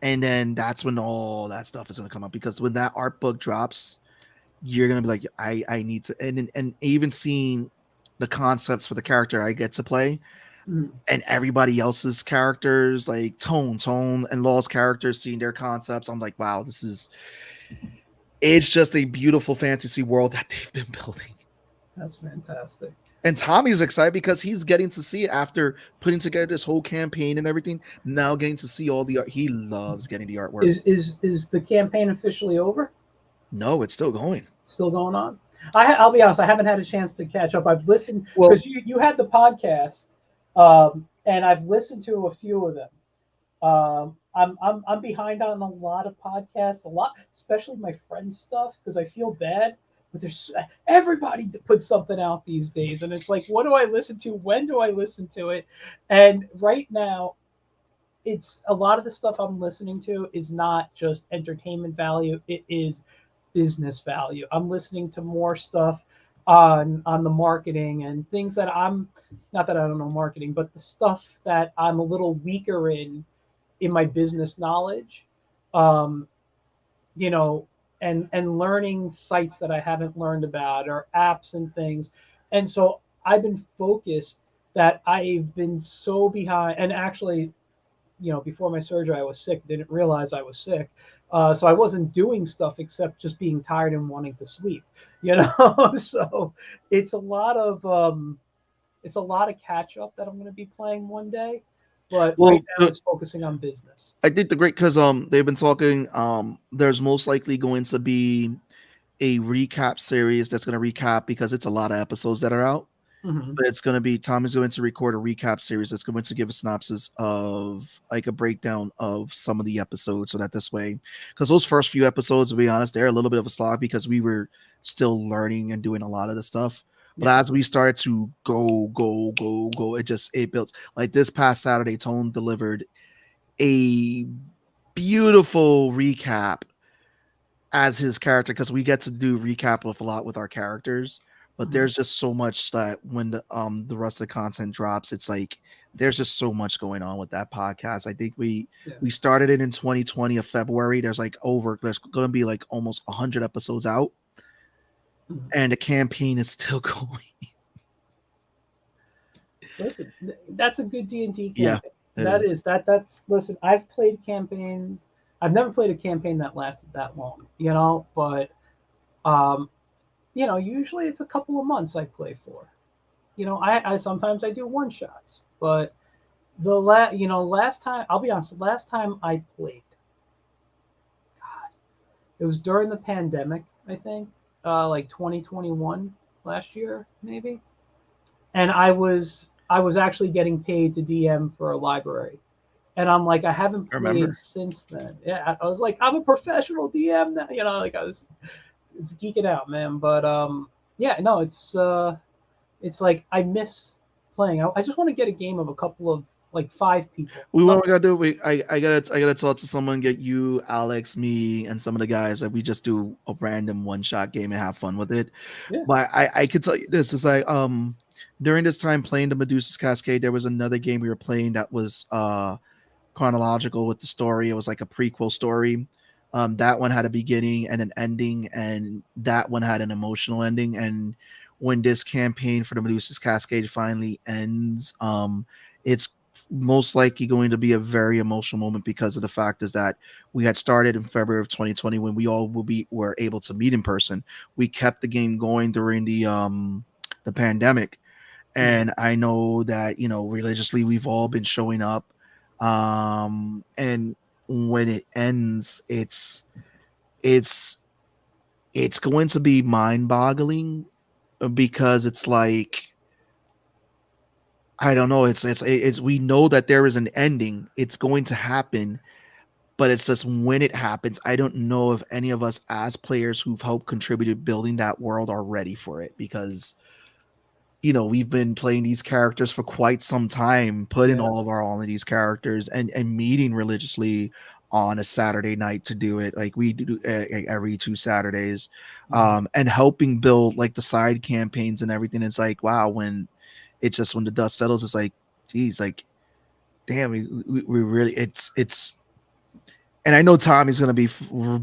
and then that's when all that stuff is going to come up. Because when that art book drops, you're going to be like, I need to, and even seeing the concepts for the character I get to play, Mhm. and everybody else's characters, like Tone, and Law's characters, seeing their concepts, I'm like, wow, it's just a beautiful fantasy world that they've been building. That's fantastic. And Tommy's excited because he's getting to see it after putting together this whole campaign and everything. Now getting to see all the art. He loves getting the artwork. Is the campaign officially over? No, it's still going. Still going on? I'll be honest. I haven't had a chance to catch up. I've listened Well, because you had the podcast, and I've listened to a few of them. I'm behind on a lot of podcasts, a lot, especially my friends' stuff, because I feel bad. But there's everybody puts something out these days, and it's like, what do I listen to? When do I listen to it? And right now, it's a lot of the stuff I'm listening to is not just entertainment value; it is business value. I'm listening to more stuff on the marketing and things that I'm not that I don't know marketing, but the stuff that I'm a little weaker in my business knowledge, um, you know, and learning sites that I haven't learned about or apps and things. And so I've been focused that I've been so behind. And actually, before my surgery, I was sick. Didn't realize I was sick. So I wasn't doing stuff except just being tired and wanting to sleep. So it's a lot of catch up that I'm going to be playing one day. But right well, now, it's focusing on business. I think the great because they've been talking. There's most likely going to be a recap series that's going to recap because it's a lot of episodes that are out. Hmm. But it's going to be Tommy's going to record a recap series that's going to give a synopsis of like a breakdown of some of the episodes so that this way, because those first few episodes, to be honest, they're a little bit of a slog because we were still learning and doing a lot of the stuff. But Yeah. as we started to go, it built. Like this past Saturday, Tone delivered a beautiful recap as his character because we get to do recap with a lot with our characters, but Mhm. there's just so much that when the rest of the content drops, it's like there's just so much going on with that podcast. I think Yeah. we started it in 2020 of February. There's going to be like almost 100 episodes out, Mhm. and the campaign is still going. Listen, that's a good D&D Yeah, campaign. it is. That's listen. I've played campaigns. I've never played a campaign that lasted that long. But um, usually it's a couple of months I play for. I sometimes I do one shots, but last time I'll be honest, last time I played, it was during the pandemic. I think like 2021 last year maybe, and I was actually getting paid to DM for a library. And I'm like, I haven't I played remember. since then. Yeah, I was like, I'm a professional DM now. Like it's geeking out, man. But yeah, no, it's like I miss playing. I just want to get a game of a couple of like 5 people. We what we gotta do? I gotta talk to someone, get you, Alex, me, and some of the guys that we just do a random one shot game and have fun with it. Yeah. But I could tell you this is like during this time playing the Medusa's Cascade, there was another game we were playing that was chronological with the story. It was like a prequel story. That one had a beginning and an ending, and that one had an emotional ending. And when this campaign for the Medusa's Cascade finally ends, it's most likely going to be a very emotional moment because of the fact is that we had started in February of 2020 when we all were able to meet in person. We kept the game going during the pandemic, Mhm. and I know that religiously we've all been showing up, and when it ends, it's it's going to be mind-boggling because it's like I don't know. It's we know that there is an ending. It's going to happen, but it's just when it happens. I don't know if any of us as players who've helped contributed building that world are ready for it because we've been playing these characters for quite some time, putting Yeah. all of our all in these characters and meeting religiously on a Saturday night to do it like we do every 2 Saturdays, Mhm. and helping build like the side campaigns and everything. It's like wow, when the dust settles, it's like geez, like damn, we really it's and I know Tommy's going to be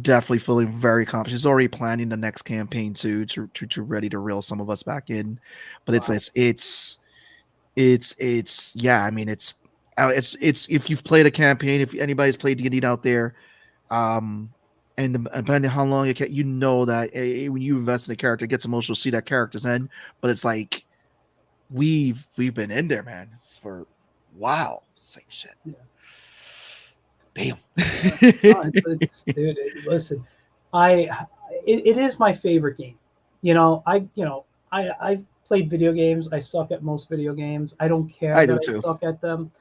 definitely feeling very accomplished. He's already planning the next campaign too, to ready to reel some of us back in. But Wow. it's yeah. I mean, it's if you've played a campaign, if anybody's played D&D out there, um, and depending how long you know that when you invest in a character, it gets emotional to see that character's end. But it's like we've been in there, man. It's for wow. It's like shit. Yeah. Damn. Yeah. No, it's dude. Listen, I it is my favorite game. I played video games. I suck at most video games. I don't care I that do I too. suck at them.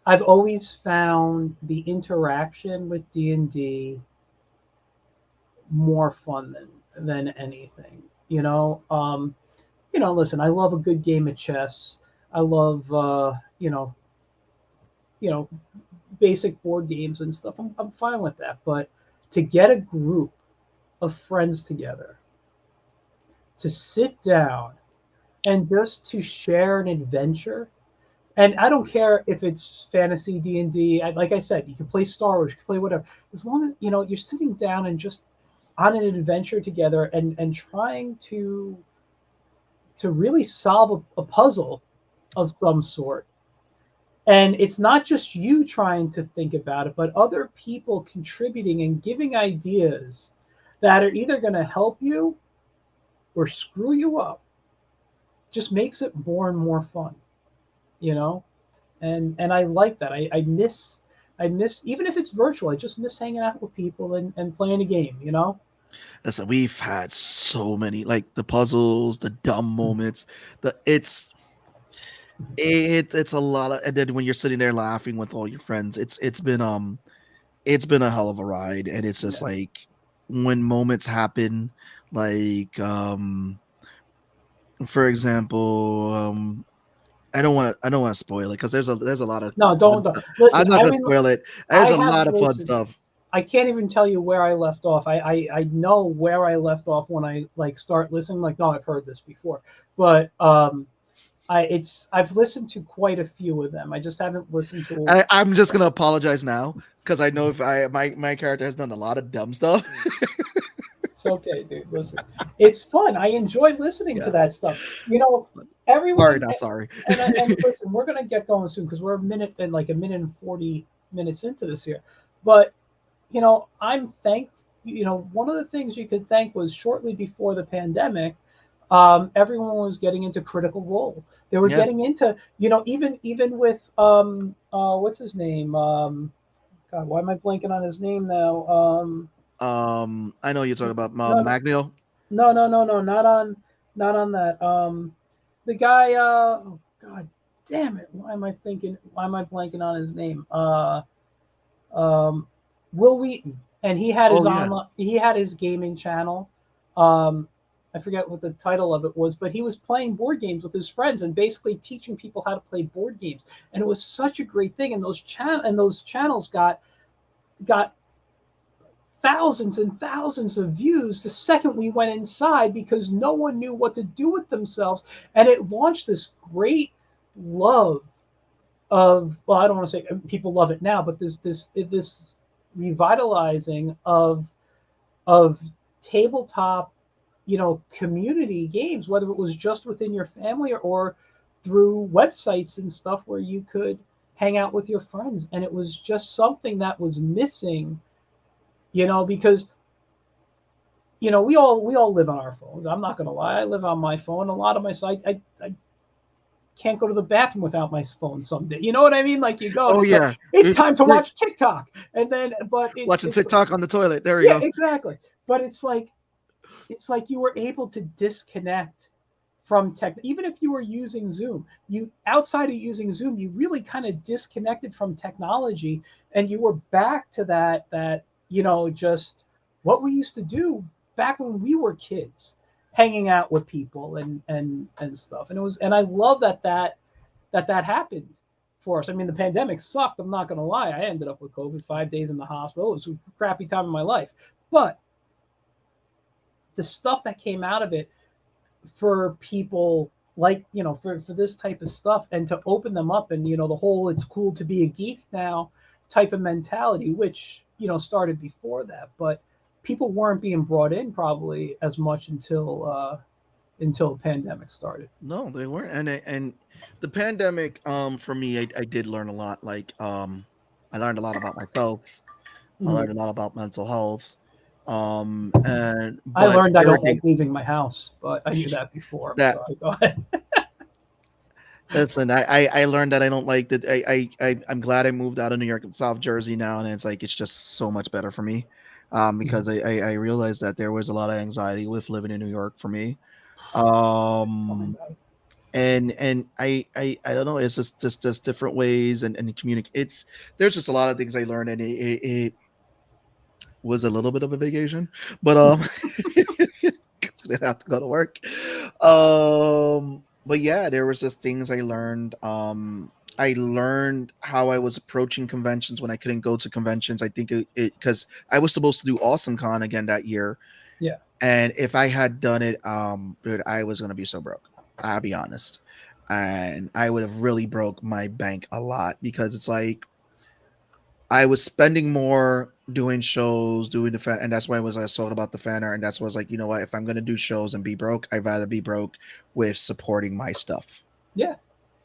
I've always found the interaction with D&D more fun than anything. Listen, I love a good game of chess. I love you know, basic board games and stuff. I'm fine with that. But to get a group of friends together to sit down and just to share an adventure. And I don't care if it's fantasy D&D. Like I said, you can play Star Wars, you can play whatever. As long as you're sitting down and just on an adventure together and trying to really solve a puzzle of some sort. And it's not just you trying to think about it, but other people contributing and giving ideas that are either going to help you or screw you up. Just makes it more and more fun, you know. And I like that. I miss even if it's virtual. I just miss hanging out with people and playing a game. Listen, we've had so many like the puzzles, the dumb moments, the it's a lot of, and then when you're sitting there laughing with all your friends, it's been a hell of a ride, and it's just Yeah. like when moments happen, like for example, I don't want to spoil it because there's a lot of No, fun don't stuff. I'm listen. not gonna spoil it. There's I a have lot of fun listened. stuff. I can't even tell you where I left off. I know where I left off when I like start listening. Like, no, I've heard this before, but I've listened to quite a few of them. I just haven't listened to. I'm just gonna apologize now because I know if my character has done a lot of dumb stuff. It's okay, dude. Listen, it's fun. I enjoy listening to Yeah, that stuff. You know, sorry, everyone. not sorry. And listen, we're gonna get going soon because we're a minute and 40 minutes into this here. But I'm thank. One of the things you could thank was shortly before the pandemic. Everyone was getting into Critical Role. They were Yeah. getting into, even with what's his name? God, why am I blanking on his name now? I know you're talking about No, Magneto. no, no, no, no, not on that. The guy. Oh God, damn it! Why am I thinking? Why am I blanking on his name? Um, Will Wheaton, and he had his Oh yeah. online. He had his gaming channel. Um, I forget what the title of it was, but he was playing board games with his friends and basically teaching people how to play board games. And it was such a great thing. And those channels got thousands and thousands of views the second we went inside because no one knew what to do with themselves. And it launched this great love of, well, I don't want to say people love it now, but this revitalizing of tabletop, community games, whether it was just within your family or through websites and stuff where you could hang out with your friends. And it was just something that was missing, because we all live on our phones. I'm not gonna lie, I live on my phone. A lot of my site, I can't go to the bathroom without my phone someday. You know what I mean? Like you go, and Oh it's like yeah, it's time to watch TikTok, and then but watching it's TikTok on the toilet. There we yeah, go. exactly. But it's like you were able to disconnect from tech. Even if you were using Zoom, you outside of using Zoom, you really kind of disconnected from technology, and you were back to that just what we used to do back when we were kids, hanging out with people and stuff. And I love that happened for us. I mean, the pandemic sucked. I'm not going to lie. I ended up with COVID, 5 days in the hospital. It was a crappy time in my life, but the stuff that came out of it for people like for this type of stuff, and to open them up, and the whole it's cool to be a geek now type of mentality, which started before that, but people weren't being brought in probably as much until the pandemic started. No, they weren't. And the pandemic, for me, I did learn a lot. Like, I learned a lot about myself. I Mhm. learned a lot about mental health. And I but learned I there were don't things like leaving my house, but I knew that before. I'm that sorry, go ahead. listen. I learned that I don't like that. I'm glad I moved out of New York and South Jersey now, and it's like it's just so much better for me. Because I realized that there was a lot of anxiety with living in New York for me. Tell me Um, about it. and I don't know. It's just different ways and communicate. There's just a lot of things I learned, and it was a little bit of a vacation, but I have to go to work. But yeah, there was just things I learned. I learned how I was approaching conventions when I couldn't go to conventions. I think it because I was supposed to do Awesome Con again that year, Yeah, and if I had done it, dude, I was gonna be so broke. I'll be honest, and I would have really broke my bank a lot because it's like I was spending more doing shows, doing the fan, and that's why I was talking about the fan art, and that's why I was like, you know what? If I'm gonna do shows and be broke, I'd rather be broke with supporting my stuff. yeah.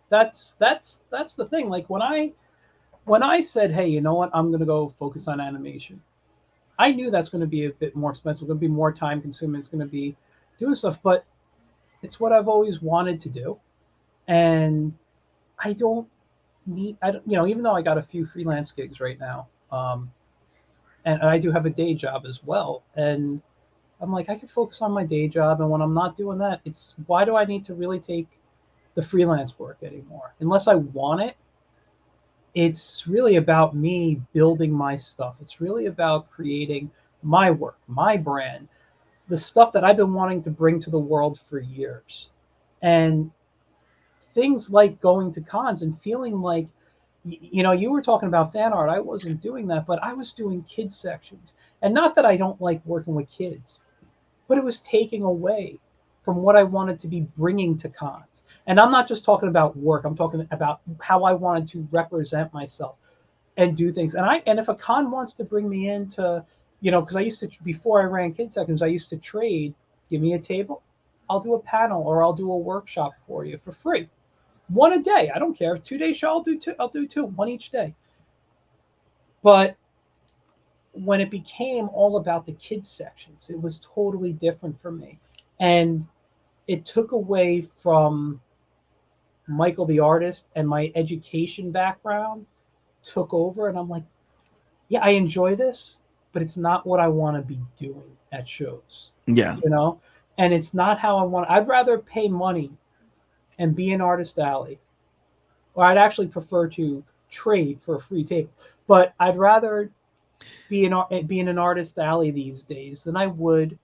That's the thing. Like when I said, hey, you know what, I'm gonna go focus on animation. I knew that's going to be a bit more expensive. It's going to be more time consuming. It's going to be doing stuff, but it's what I've always wanted to do, and I don't I don't, even though I got a few freelance gigs right now, and I do have a day job as well, and I'm like I could focus on my day job, and when I'm not doing that, it's why do I need to really take the freelance work anymore? Unless I want it, it's really about me building my stuff. It's really about creating my work, my brand, the stuff that I've been wanting to bring to the world for years. And things like going to cons and feeling like, you were talking about fan art. I wasn't doing that, but I was doing kids sections. And not that I don't like working with kids, but it was taking away from what I wanted to be bringing to cons. And I'm not just talking about work, I'm talking about how I wanted to represent myself and do things. And if a con wants to bring me into, because I used to, before I ran kid sections, I used to trade. Give me a table, I'll do a panel or I'll do a workshop for you for free, one a day. I don't care. 2 day show, I'll do two. I'll do two, one each day. But when it became all about the kids sections, it was totally different for me, and it took away from Michael the artist, and my education background took over, and I'm like, yeah, I enjoy this, but it's not what I want to be doing at shows, Yeah, you know? And it's not how I want. I'd rather pay money and be an artist alley, or I'd actually prefer to trade for a free table. But I'd rather be in an artist alley these days than I would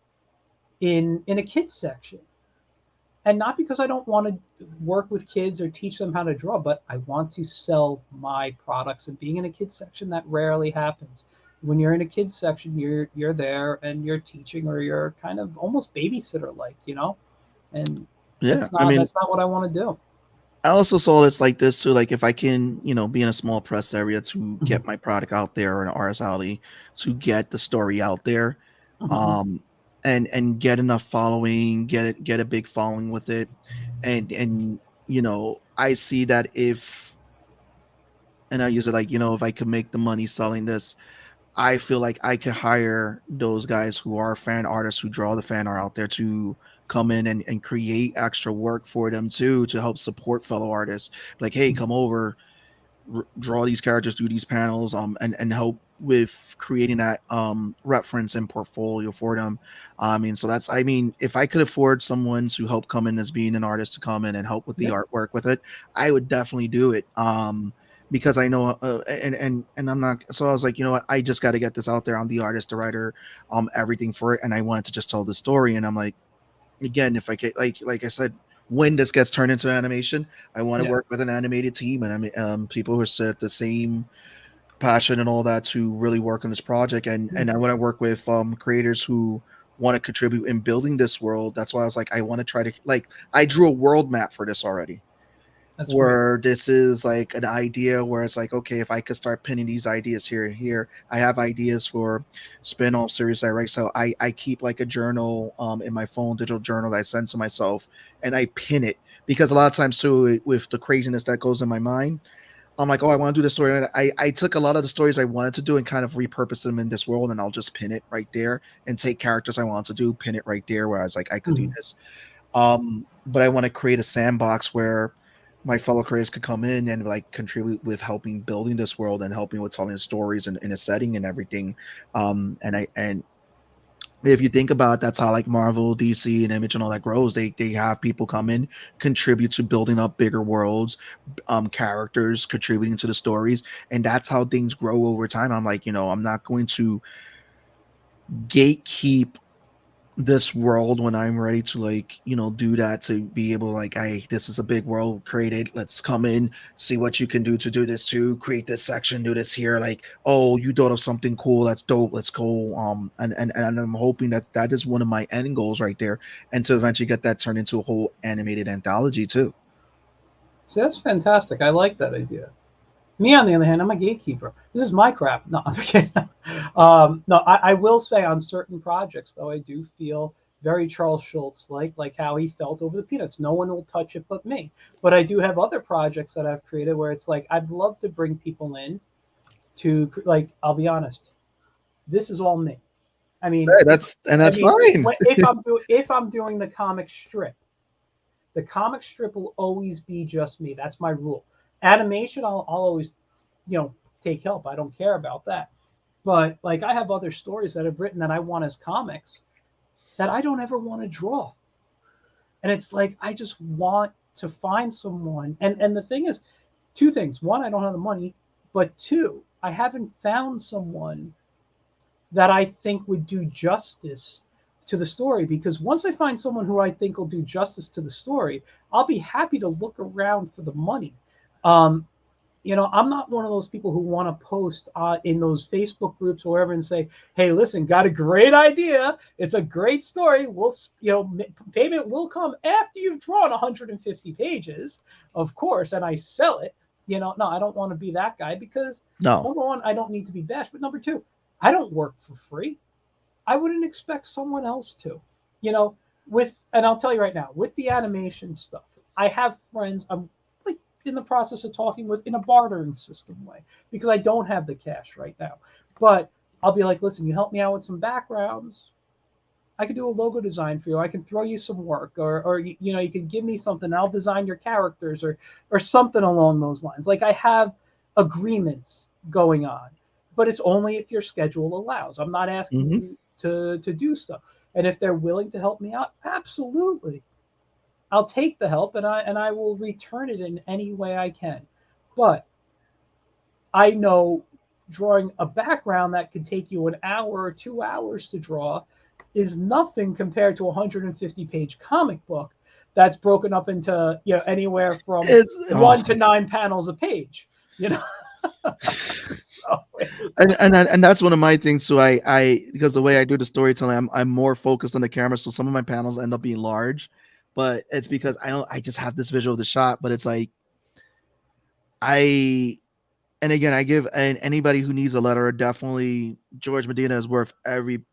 in a kids section, and not because I don't want to work with kids or teach them how to draw, but I want to sell my products. And being in a kids section, that rarely happens. When you're in a kids section, you're there and you're teaching, or you're kind of almost babysitter like, and Yeah, I mean, that's not what I want to do. I also saw this like this too. Like if I can, be in a small press area to Mhm. get my product out there or an artist alley to get the story out there, Mhm. um, and get enough following, get a big following with it, and I see that if and I use it like if I could make the money selling this, I feel like I could hire those guys who are fan artists who draw the fan art out there to come in and create extra work for them too to help support fellow artists. Like, hey, come over, draw these characters, do these panels, and help with creating that reference and portfolio for them. I mean, so that's I mean, if I could afford someone to help come in as being an artist to come in and help with the Yeah, artwork with it, I would definitely do it. Because I know, and I'm not. So I was like, you know what, I just got to get this out there. I'm the artist, the writer, everything for it, and I wanted to just tell the story. And I'm like, again, if I get like I said, when this gets turned into animation, I want to yeah, work with an animated team, and I mean, people who set the same passion and all that to really work on this project, and I want to work with creators who want to contribute in building this world. That's why I was like, I want to try to like I drew a world map for this already, that's great. where this is like an idea where it's like, okay, if I could start pinning these ideas here and here, I have ideas for spin-off series I write. So I keep like a journal in my phone, digital journal that I send to myself, and I pin it because a lot of times too, with the craziness that goes in my mind, I'm like, oh, I want to do this story. And I took a lot of the stories I wanted to do and kind of repurpose them in this world, and I'll just pin it right there and take characters I want to do, pin it right there where I was like, I could do Mhm. this. But I want to create a sandbox where my fellow creators could come in and like contribute with helping building this world and helping with telling stories and in a setting and everything. And if you think about it, that's how like Marvel, DC, and Image and all that grows. They have people come in, contribute to building up bigger worlds, characters contributing to the stories, and that's how things grow over time. I'm like, I'm not going to gatekeep this world when I'm ready to like, do that to be able to like, this is a big world created. Let's come in, see what you can do to do this too, create this section, do this here. Like, oh, you thought of something cool. That's dope. Let's go. And I'm hoping that that is one of my end goals right there. And to eventually get that turned into a whole animated anthology too. So that's fantastic. I like that idea. Me, on the other hand, I'm a gatekeeper. This is my crap. No, I'm kidding. No, I will say on certain projects, though, I do feel very Charles Schultz like how he felt over the Peanuts. No one will touch it but me. But I do have other projects that I've created where it's like I'd love to bring people in to like. I'll be honest, this is all me. I mean, Hey, if I that's mean fine. if I'm doing the comic strip will always be just me. That's my rule. Animation, I'll always, you know, take help. I don't care about that. But like I have other stories that I've written that I want as comics that I don't ever want to draw. And it's like I just want to find someone. And the thing is, two things. One, I don't have the money, but two, I haven't found someone that I think would do justice to the story, because once I find someone who I think will do justice to the story, I'll be happy to look around for the money. Um, I'm not one of those people who want to post in those Facebook groups or wherever and say, "Hey, listen, got a great idea. It's a great story. Payment will come after you've drawn 150 pages, of course, and I sell it." No, I don't want to be that guy because No. number one, I don't need to be bashed, but number two, I don't work for free. I wouldn't expect someone else to. You know, and I'll tell you right now, with the animation stuff, I have friends I'm like in the process of talking with in a bartering system way because I don't have the cash right now. But I'll be like, listen, you help me out with some backgrounds. I could do a logo design for you. I can throw you some work, or you can give me something. I'll design your characters, or something along those lines. Like I have agreements going on, but it's only if your schedule allows. I'm not asking Hmm. you to do stuff, and if they're willing to help me out, absolutely, I'll take the help, and I will return it in any way I can. But I know drawing a background that could take you an hour or 2 hours to draw is nothing compared to a 150-page comic book that's broken up into, anywhere from It's one to nine panels a page. You know, so and that's one of my things too. I because the way I do the storytelling, I'm more focused on the camera, so some of my panels end up being large, but it's because I just have this visual of the shot, but it's like I and again I give and anybody who needs a letterer, definitely George Medina is worth every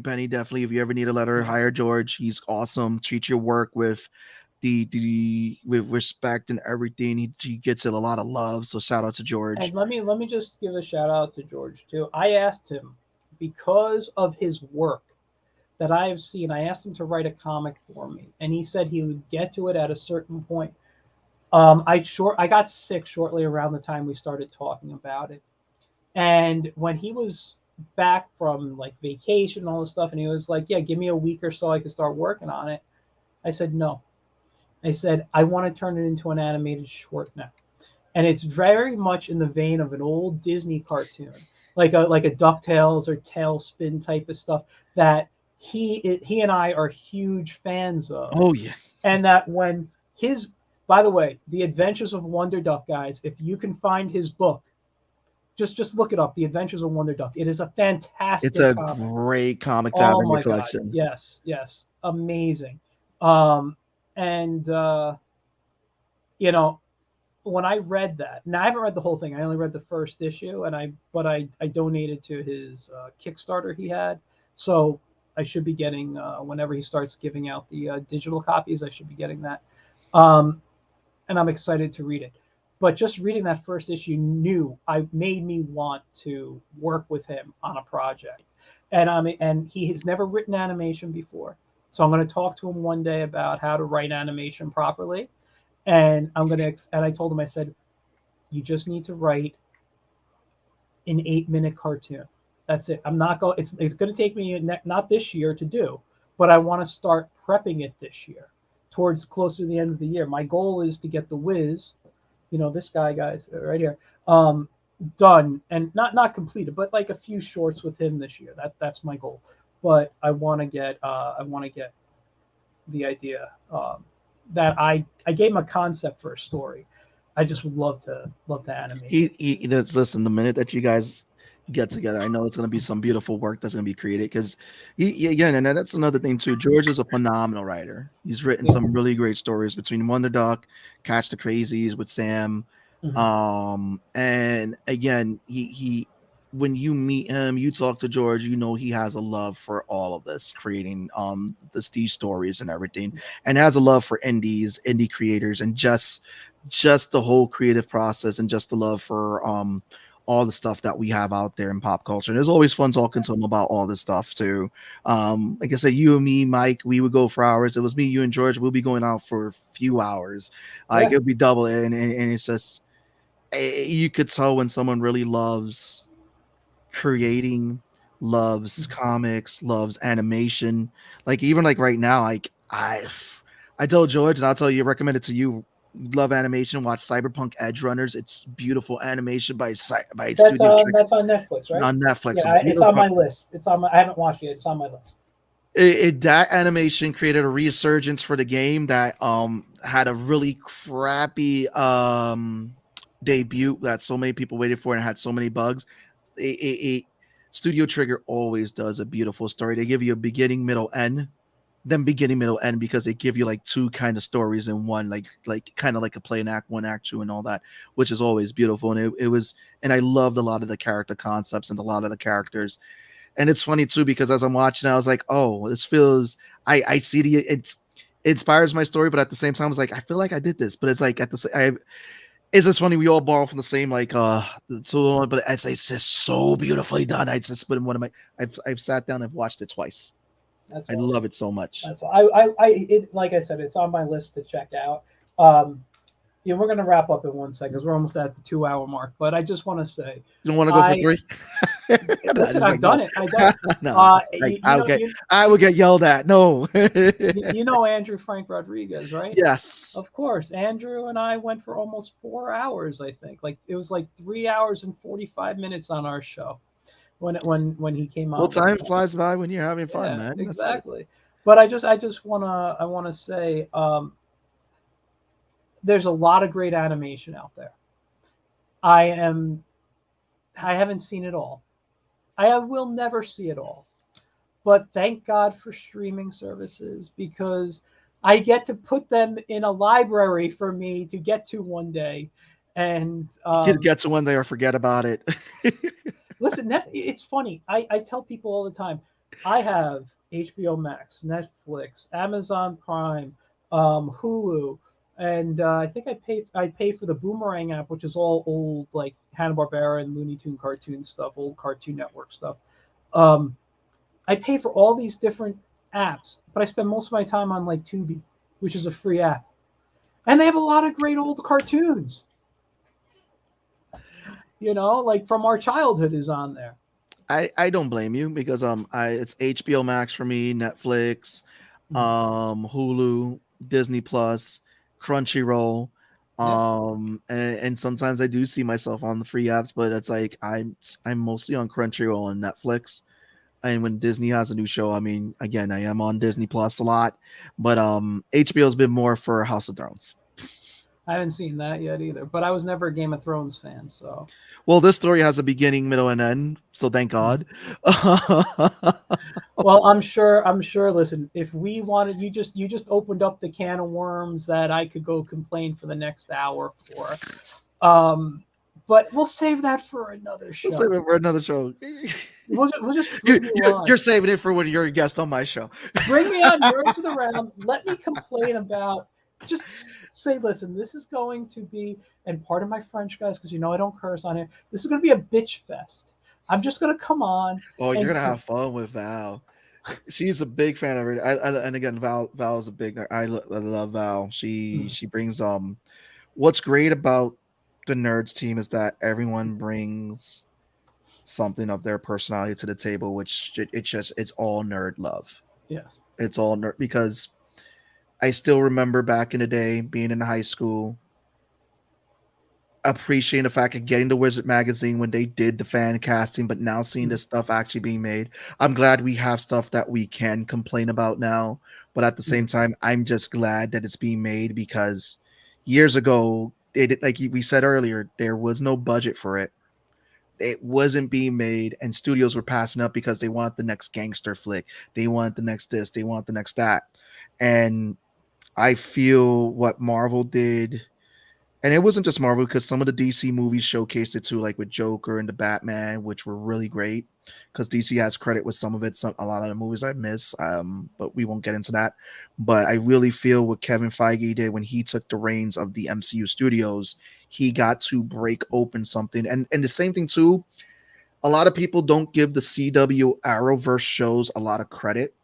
penny. Definitely, if you ever need a letterer, yeah. hire George. He's awesome. Treat your work with the with respect and everything. He gets it a lot of love. So shout out to And George. let me just give a shout out to George too. I asked him, because of his work that I have seen, I asked him to write a comic for me, and he said he would get to it at a certain point. I got sick shortly around the time we started talking about it, and when he was back from like vacation and all this stuff, and he was like, "Yeah, give me a week or so, I could start working on it." I said, "No." I said, "I want to turn it into an animated short now." And it's very much in the vein of an old Disney cartoon, like a Ducktales or Tailspin type of stuff that he and I are huge fans of, Oh yeah, and that when his by the way, The Adventures of Wonder Duck, guys, if you can find his book, just look it up, The Adventures of Wonder Duck. It is a it's fantastic a comic. great comic to have Oh in your my god, collection. yes, yes, amazing. Um, and you know, when I read that, now I haven't read the whole thing. I only read the first issue, and I donated to his Kickstarter he had, so I should be getting whenever he starts giving out the digital copies. I should be getting that, um, and I'm excited to read it. But just reading that first issue I made me want to work with him on a project, and he has never written animation before, so I'm going to talk to him one day about how to write animation properly, and I told him, I said, you just need to write an 8-minute cartoon. That's it. I'm not going. It's going to take me not this year to do, but I want to start prepping it this year, towards closer to the end of the year. My goal is to get the Wiz, this guy, guys, right here, done, and not completed, but like a few shorts with him this year. That's my goal. But I want to get the idea, that I gave him a concept for a story. I just would love to animate it. He that's listen. The minute that you guys get together, I know it's going to be some beautiful work that's going to be created because again, and that's another thing too. George is a phenomenal writer. He's written Yeah. some really great stories between Wonder Duck, Catch the Crazies with Sam, Mhm. and again, he when you meet him, you talk to George, you know he has a love for all of this, creating these stories and everything, and has a love for indie creators, and just the whole creative process, and just the love for all the stuff that we have out there in pop culture. And it's always fun talking to him about all this stuff too. Like I said, you and me, Mike, we would go for hours. It was me, you, and George. We'll be going out for a few hours. Like Yeah. it'll be double, and it's just you could tell when someone really loves creating, loves Mhm. comics, loves animation. Like even like right now, like I told George, and I'll tell you, recommend it to you. Love animation, watch Cyberpunk Edge Runners. It's beautiful animation by That's Studio on Trigger that's on Netflix, right? on Netflix. A Yeah, it's on beautiful my list. I haven't watched it. It's on my list. that animation created a resurgence for the game that had a really crappy debut that so many people waited for and had so many bugs. It Studio Trigger always does a beautiful story. They give you a beginning, middle, end, then beginning, middle, end, because they give you like two kind of stories in one, like kind of like a play in act one, act two, and all that, which is always beautiful. And it was, and I loved a lot of the character concepts and a lot of the characters. And it's funny too because as I'm watching, I was like, oh, this feels. I see it inspires my story, but at the same time, I was like, I feel like I did this, but it's like at the I it's just funny. We all borrow from the same the tool, but it's just so beautifully done. I just put in one of my. I've sat down. I've watched it twice. That's I awesome. love it so much. That's like I said, it's on my list to check out. Um, yeah, we're gonna wrap up in one second because we're almost at the 2 hour mark. But I just want to say, You don't want to go for I three? No, listen. just I've like no, done it. I've done it. no. Just like You, you know you I will get yelled at. No. you know Andrew Frank Rodriguez, right? Yes. Of course, Andrew and I went for almost 4 hours. I think like it was like 3 hours and 45 minutes on our show. when he came Well, on with time that. flies by when you're having fun, Yeah, man. That's it. exactly. But I just wanna say there's a lot of great animation out there. I am I haven't seen it all. I will never see it all. But thank God for streaming services because I get to put them in a library for me to get to one day. And Get to one day or forget about it. listen, it's funny. I tell people all the time I have HBO Max, Netflix, Amazon Prime, Hulu, and I pay for the Boomerang app, which is all old like Hanna Barbera and Looney Tune cartoon stuff, old Cartoon Network stuff. Um, I pay for all these different apps, but I spend most of my time on like Tubi, which is a free app, and they have a lot of great old cartoons. Like from our childhood is on there. I don't blame you because I it's HBO Max for me, Netflix, Mhm. Hulu, Disney Plus, Crunchyroll, Yeah. and sometimes I do see myself on the free apps, but it's like I'm mostly on Crunchyroll and Netflix. And when Disney has a new show, I mean, again, I am on Disney Plus a lot, but HBO's been more for House of Thrones. I haven't seen that yet either, but I was never a Game of Thrones fan, so. Well, this story has a beginning, middle, and end, so thank Mhm. God. Well, I'm sure. Listen, if we wanted, you just opened up the can of worms that I could go complain for the next hour for. Um, but we'll save that for another Let's save show. it for another show. We'll just bring you You're on. saving it for when you're a guest on my show. Bring me on nerds of the round. Let me complain about. Just say, listen, this is going to be, and part of my French, guys, because I don't curse on here. This is going to be a bitch fest. I'm just going to come on Oh, you're and gonna have fun with Val. She's a big fan of it. And again, Val is a big. I love Val. She brings What's great about the nerds team is that everyone brings something of their personality to the table, which it's all nerd love. yes. It's all nerd because I still remember back in the day being in high school, appreciating the fact of getting the Wizard magazine when they did the fan casting, but now seeing Mm, this stuff actually being made. I'm glad we have stuff that we can complain about now, but at the mm, same time, I'm just glad that it's being made because years ago, like we said earlier, there was no budget for it. It wasn't being made, and studios were passing up because they want the next gangster flick, they want the next this, they want the next that, and I feel what Marvel did, and it wasn't just Marvel because some of the DC movies showcased it too, like with Joker and the Batman, which were really great. Because DC has credit with some of it, a lot of the movies I miss, but we won't get into that. But I really feel what Kevin Feige did when he took the reins of the MCU studios, he got to break open something, and the same thing too. A lot of people don't give the CW Arrowverse shows a lot of credit.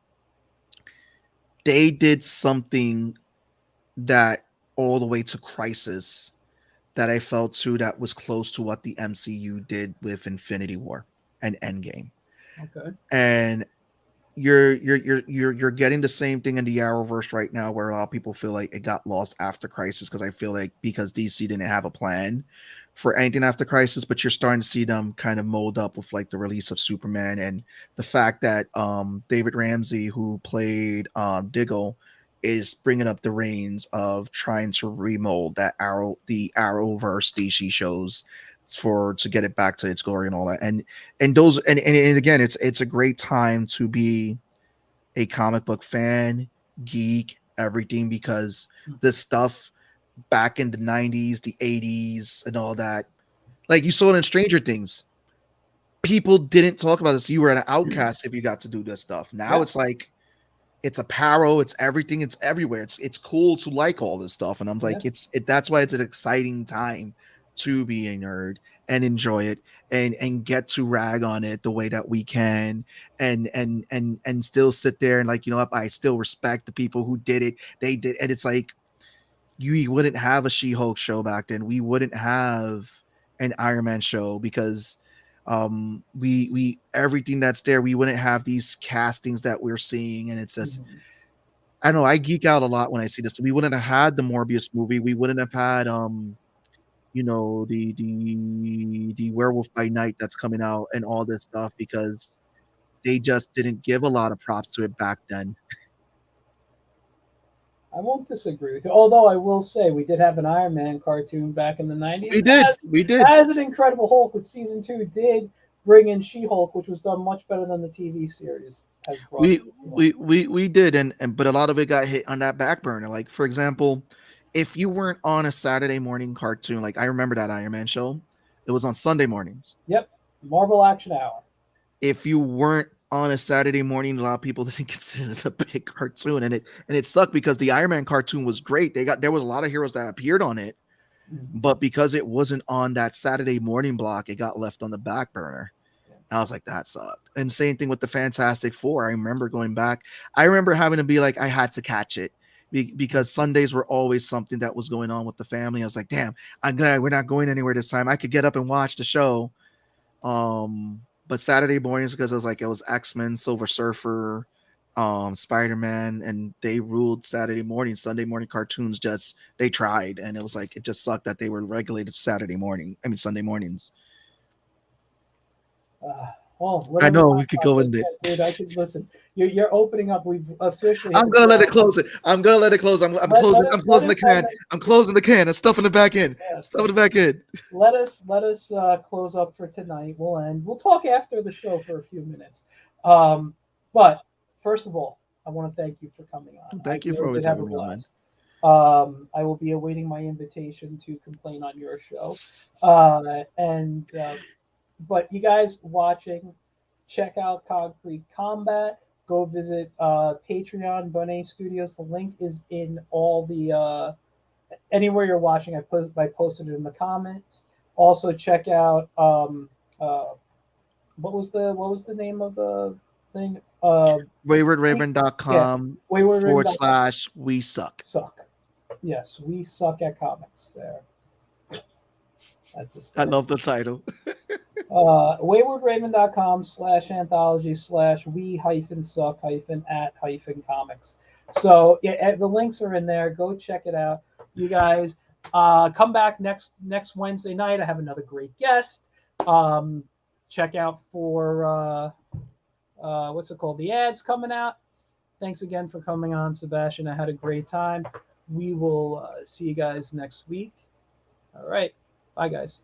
They did something that all the way to Crisis that I felt too that was close to what the MCU did with Infinity War and Endgame. okay. And you're getting the same thing in the Arrowverse right now, where a lot of people feel like it got lost after Crisis because I feel like because DC didn't have a plan for anything after Crisis, but you're starting to see them kind of mold up with like the release of Superman and the fact that David Ramsey, who played Diggle, is bringing up the reins of trying to remold the Arrowverse DC shows for to get it back to its glory and all that. And those and again, it's a great time to be a comic book fan, geek, everything because Mm, this stuff back in the 90s, the 80s, and all that, like you saw it in Stranger Things. People didn't talk about this. You were an outcast if you got to do this stuff. Now yeah. it's like it's apparel, it's everything, it's everywhere. It's cool to like all this stuff, and I'm Yeah. like, that's why it's an exciting time to be a nerd and enjoy it and get to rag on it the way that we can and still sit there and like I still respect the people who did it. They did, and it's like you wouldn't have a She-Hulk show back then. We wouldn't have an Iron Man show because we everything that's there, we wouldn't have these castings that we're seeing, and it's just Mhm. I don't know, I geek out a lot when I see this. We wouldn't have had the Morbius movie. We wouldn't have had the Werewolf by Night that's coming out and all this stuff because they just didn't give a lot of props to it back then. I won't disagree with you. Although I will say we did have an Iron Man cartoon back in the 90s. We did. We did. As an Incredible Hulk, which season 2 did bring in She-Hulk, which was done much better than the TV series has brought. We did, and but a lot of it got hit on that back burner. Like for example, if you weren't on a Saturday morning cartoon, like I remember that Iron Man show, it was on Sunday mornings. Yep, Marvel Action Hour. If you weren't on a Saturday morning, a lot of people didn't consider it a big cartoon, and it sucked because the Iron Man cartoon was great. There was a lot of heroes that appeared on it, but because it wasn't on that Saturday morning block, it got left on the back burner. I was like, that sucked. And same thing with the Fantastic Four. I remember going back. I remember having to be like, I had to catch it because Sundays were always something that was going on with the family. I was like, damn, I'm glad we're not going anywhere this time. I could get up and watch the show. But Saturday mornings, because it was X-Men, Silver Surfer, Spider-Man, and they ruled Saturday morning. Sunday morning cartoons they tried, and it was like it just sucked that they were regulated Sunday mornings. I know we could go into it. Dude, I could listen. You're opening up. We've officially. I'm gonna let it close. I'm closing the can. I'm closing the can. I'm stuffing it back in. Let us close up for tonight. We'll end. We'll talk after the show for a few minutes. But first of all, I want to thank you for coming on. Thank you for always having me on. I will be awaiting my invitation to complain on your show. But you guys watching, check out Concrete Combat. Go visit Patreon, Bonet Studios. The link is in all the anywhere you're watching. I posted it in the comments. Also check out what was the name of the thing? WaywardRaven.com / we suck. Yes, we suck at comics there. That's a story. I love the title. WaywardRaven.com /anthology /we-suck-at-comics. So yeah, the links are in there. Go check it out. You guys come back next Wednesday night. I have another great guest. Check out for what's it called? The ads coming out. Thanks again for coming on, Sebastian. I had a great time. We will see you guys next week. All right. Bye, guys.